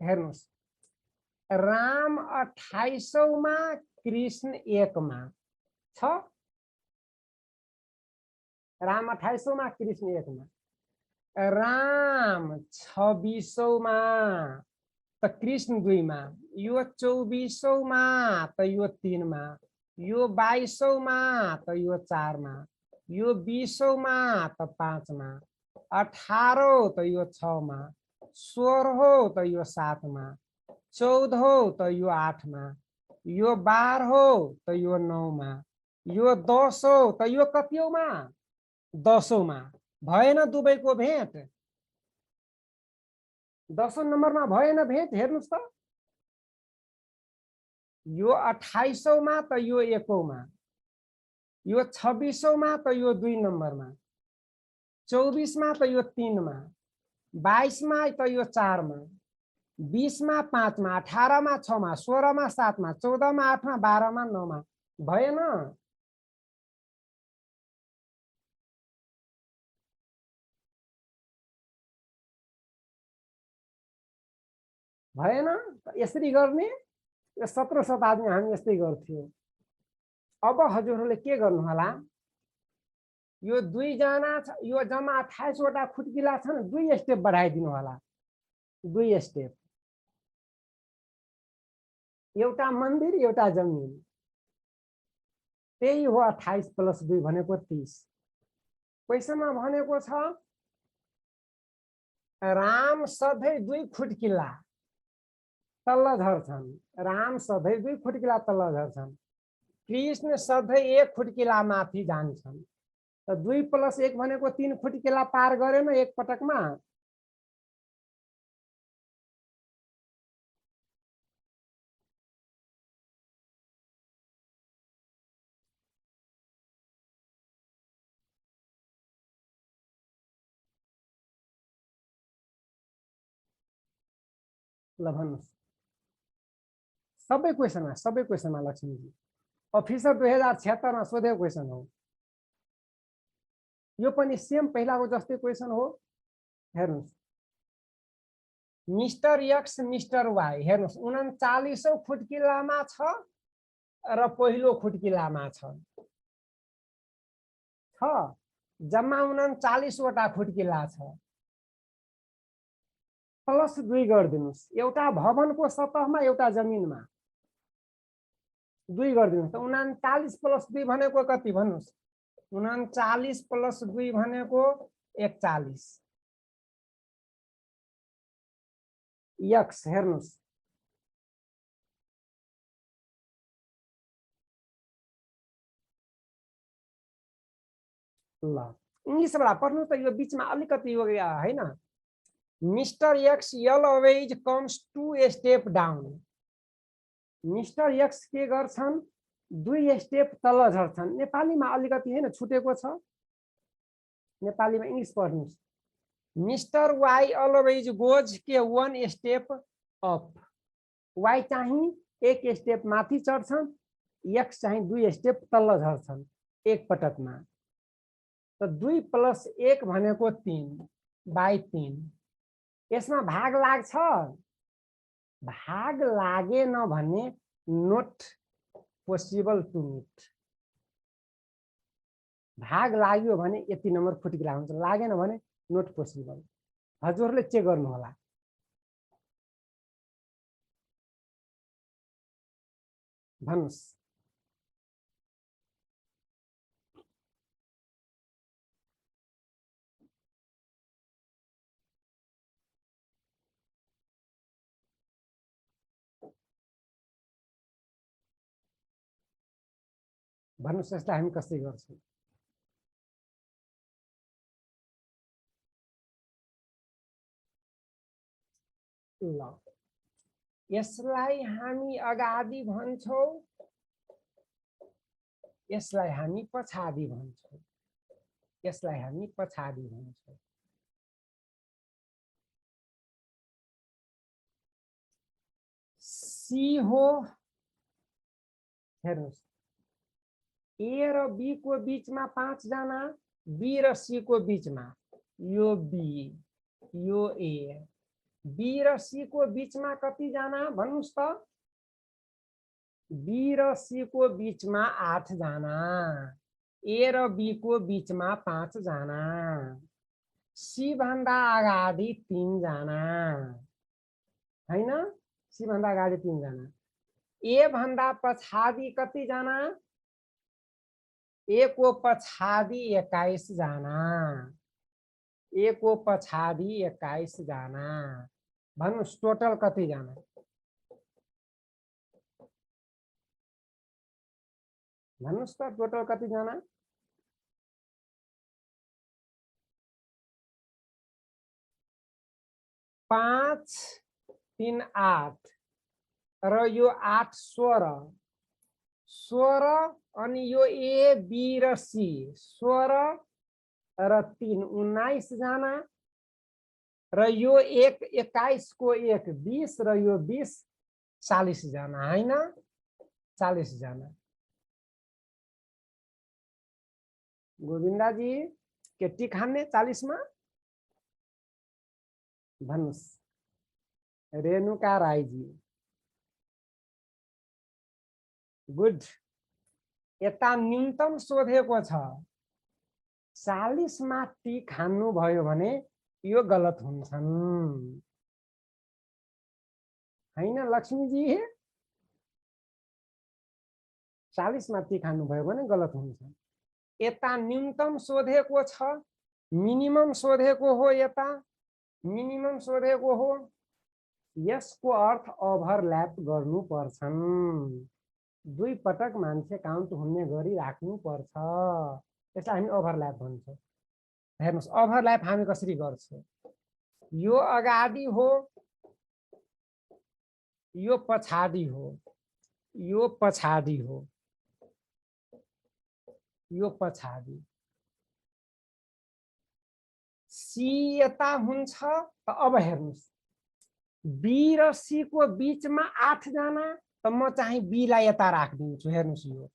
हेर्नुस्, राम 28औं मा कृष्ण 1 मा छ। राम 28औं मा कृष्ण 1 मा। राम 26औं मा त कृष्ण 2 मा। यो 24औं मा त यो 3 मा। यो 22औं मा त यो 4 मा। यो 20औं मा त 5 मा। 18औं त यो 6 मा। 16औं त यो 7 मा। 14औं त यो 8 मा। यो 12औं त यो 9 मा। यो 10औं त यो कतिऔं मा? 10औं मा। भएन दुवैको भेट? 10औं नम्बरमा भएन भेट? हेर्नुस् त, यो 28औं मा त यो 1औं मा। यो 26औं मा त यो 2 नम्बरमा। 24 मा त यो 3 मा। 22 मा त यो 4 मा। 20 मा 5 मा। 18 मा 6 मा। 16 मा 7 मा। 14 मा 8 मा। 12 मा 9 मा। भएन? भएन? यसरी गर्ने। 17 शताब्दीमा हामी यस्तै गर्थ्यौं। अब हजुरहरूले के गर्नु होला, यो 2 जना छ, यो जम्मा 28 वटा खुट्किला छन्। 2 स्टेप बढाइदिनु होला। 2 स्टेप। एउटा मन्दिर एउटा जमिन। त्यही हो 28 + 2 भनेको 30। क्वेशनमा भनेको छ राम सधैँ 2 खुट्किला तल झर्छन्। राम सधैँ 2 खुट्किला तल झर्छन्। कृष्ण सधैँ 1 खुट्किला माथि जान्छन्। त 2 + 1 भनेको 3 खुट्किला पार गरेन एक पटकमा। ल भन्नुस्। सबै क्वेशनमा लक्ष्मीजी अफिसर 2076 मा सोधेको क्वेशन हो। यो पनि सेम पहिलाको जस्तै क्वेशन हो। हेर्नुस्, मिस्टर एक्स मिस्टर वाई। हेर्नुस् 39औं खुट्किलामा छ र पहिलो खुट्किलामा छ। जम्मा 39 वटा खुट्किला छ। +2 गरिदिनुस्। एउटा भवनको सतहमा एउटा जमिनमा 2 गरिदिनुस्। त 39 + 2 भनेको कति भन्नुस्? 39 + 2 भनेको 41। एक्स हेर्नुस्, ल इंग्लिशबाट पढ्नु त यो बीचमा अलिकति यो हैन। Mister x always comes 2 step down. Mister x के गर्छन्? 2 स्टेप तल झर्छन्। नेपालीमा अलिकति हैन छुटेको छ। नेपालीमा इंग्लिश पढ्नुस्। मिस्टर वाई always goes के 1 स्टेप अप, वाई चाहिँ एक स्टेप माथि चढ्छन्, एक्स चाहिँ 2 स्टेप तल्ल झर्छन् एक पटकमा। त 2 + 1 भनेको 3/3। यसमा भाग लाग्छ, भाग लागेन भने नोट पोसिबल टु मिट। भाग लाग्यो भने यति नम्बर फुटिला हुन्छ, लागेन भने नोट पोसिबल। हजुरहरूले चेक गर्नु होला। भन्नुस्। भन्नुस् यसलाई हामी कसरी गर्छौं? ल, यसलाई हामी अगाडि भन्छौं, यसलाई हामी पछाडि भन्छौं, यसलाई हामी पछाडि भन्छौं। सी हो, हेर्नुस्, ए र बी को बीचमा 5 जना, बी र सी को बीचमा, यो बी यो ए, बी र सी को बीचमा कति जना भन्नुस् त? बी र सी को बीचमा 8 जना, ए र बी को बीचमा 5 जना, सी भन्दा अगाडि 3 जना, हैन? सी भन्दा अगाडि 3 जना, ए भन्दा पछाडि कति जना? ए को पछाडि 21 जना, ए को पछाडि 21 जना। भन्नुस् टोटल कति जना? भन्नुस् त टोटल कति जना? 5 3 8 र यो 8 16 अनि यो ए बी र सी 16 र 3 19 जना र यो 1 21 को 1 20 र यो 20 40 जना, हैन? 40 जना। गोविन्दाजी केटी खाने 40 मा? भन्नुस्। रेणुका राईजी गुड। यता न्यूनतम सोधेको छ, 40 मा टी खानु भयो भने यो गलत हुन्छन्, हैन लक्ष्मीजी? 40 मा टी खानु भयो भने गलत हुन्छ। यता न्यूनतम सोधेको छ, मिनिमम सोधेको हो, यता मिनिमम सोधेको हो। यसको अर्थ ओभरल्याप गर्नु पर्छन्, 2 पटक मान्छे काउन्ट हुने गरी राख्नु पर्छ, यसलाई हामी ओभरल्याप भन्छौं। हेर्नुस् ओभरल्याप हामी कसरी गर्छौं? यो अगाडि हो, यो पछाडि हो, यो पछाडि हो, यो पछाडि। सी यता हुन्छ त अब हेर्नुस्, बी र सी को बीचमा 8 जना, त म चाहिँ बी लाई यता राख्दिन्छु। हेर्नुस् यो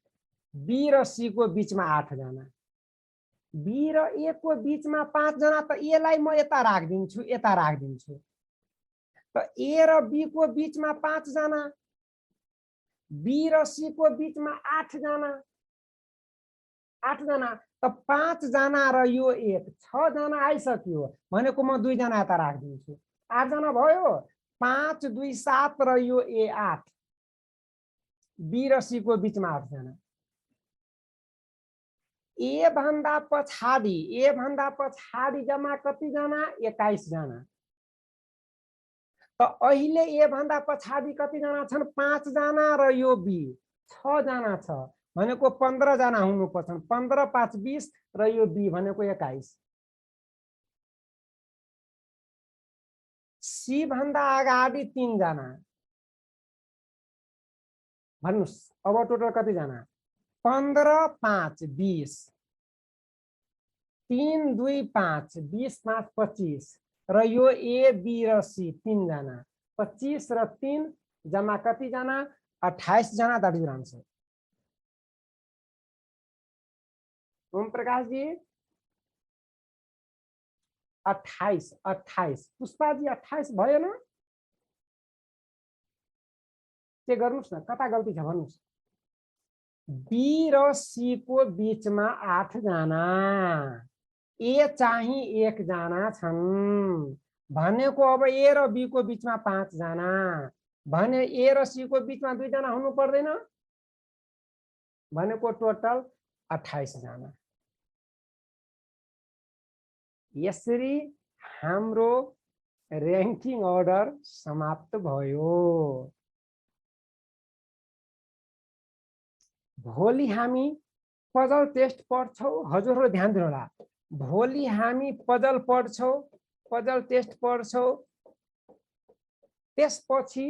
बी र सी को बीचमा 8 जना, बी र ए को बीचमा 5 जना, त ए लाई म यता राख्दिन्छु, यता राख्दिन्छु। त ए र बी को बीचमा 5 जना, बी र सी को बीचमा 8 जना, 8 जना, त 5 जना र यो 1 6 जना आइसक्यो भनेको म 2 जना यता राख्दिन्छु, 8 जना भयो। 5 2 7 र यो ए 8, बी र सी को बीचमा 8 जना। ए भन्दा पछाडि जम्मा कति जना? 21 जना। त अहिले ए भन्दा पछाडि कति जना छन्? 5 जना र यो बी 6 जना छ भनेको 15 जना हुनु पर्छन्, 15 5 20 र यो बी भनेको 21। सी भन्दा अगाडि 3 जना। भन्नुस् अब टोटल कति जना? 15 5 20, 3 2 5 20 5 25 र यो ए बी र सी 3 जना, 25 र 3 जम्मा कति जना 28 जना, that is answer. Om Prakash ji 28 28, Pushpa ji 28 भएन? के गर्नुस् न, कता गल्ती छ भन्नुस्। बी र सी को बीचमा 8 जना, ए चाहिँ 1 जना छन् भनेको। अब ए र बी को बीचमा 5 जना भने ए र सी को बीचमा 2 जना हुनु पर्दैन भनेको टोटल 28 जना। यसरी हाम्रो र्याङ्किङ अर्डर समाप्त भयो। भोलि हामी पजल टेस्ट पढ्छौँ। हजुरहरू ध्यान दिनु होला, भोलि हामी पजल पढ्छौँ, पजल टेस्ट पढ्छौँ, त्यसपछि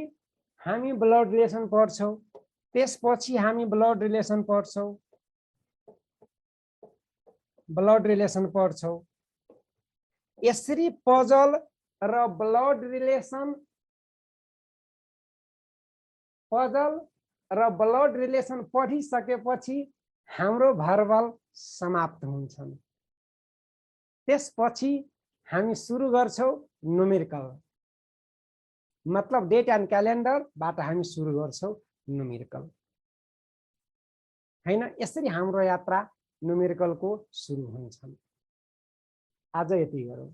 हामी ब्लड रिलेसन पढ्छौँ, त्यसपछि हामी ब्लड रिलेसन पढ्छौँ, ब्लड रिलेसन पढ्छौँ। यसरी पजल र ब्लड रिलेसन, पजल र ब्लड रिलेसन पढिसकेपछि हाम्रो भर्बल समाप्त हुन्छन्। त्यसपछि हामी सुरु गर्छौँ न्युमेरिकल, मतलब डेट एन्ड क्यालेन्डरबाट हामी सुरु गर्छौँ न्युमेरिकल, हैन? यसरी हाम्रो यात्रा न्युमेरिकलको सुरु हुन्छ। आज यति गरौँ।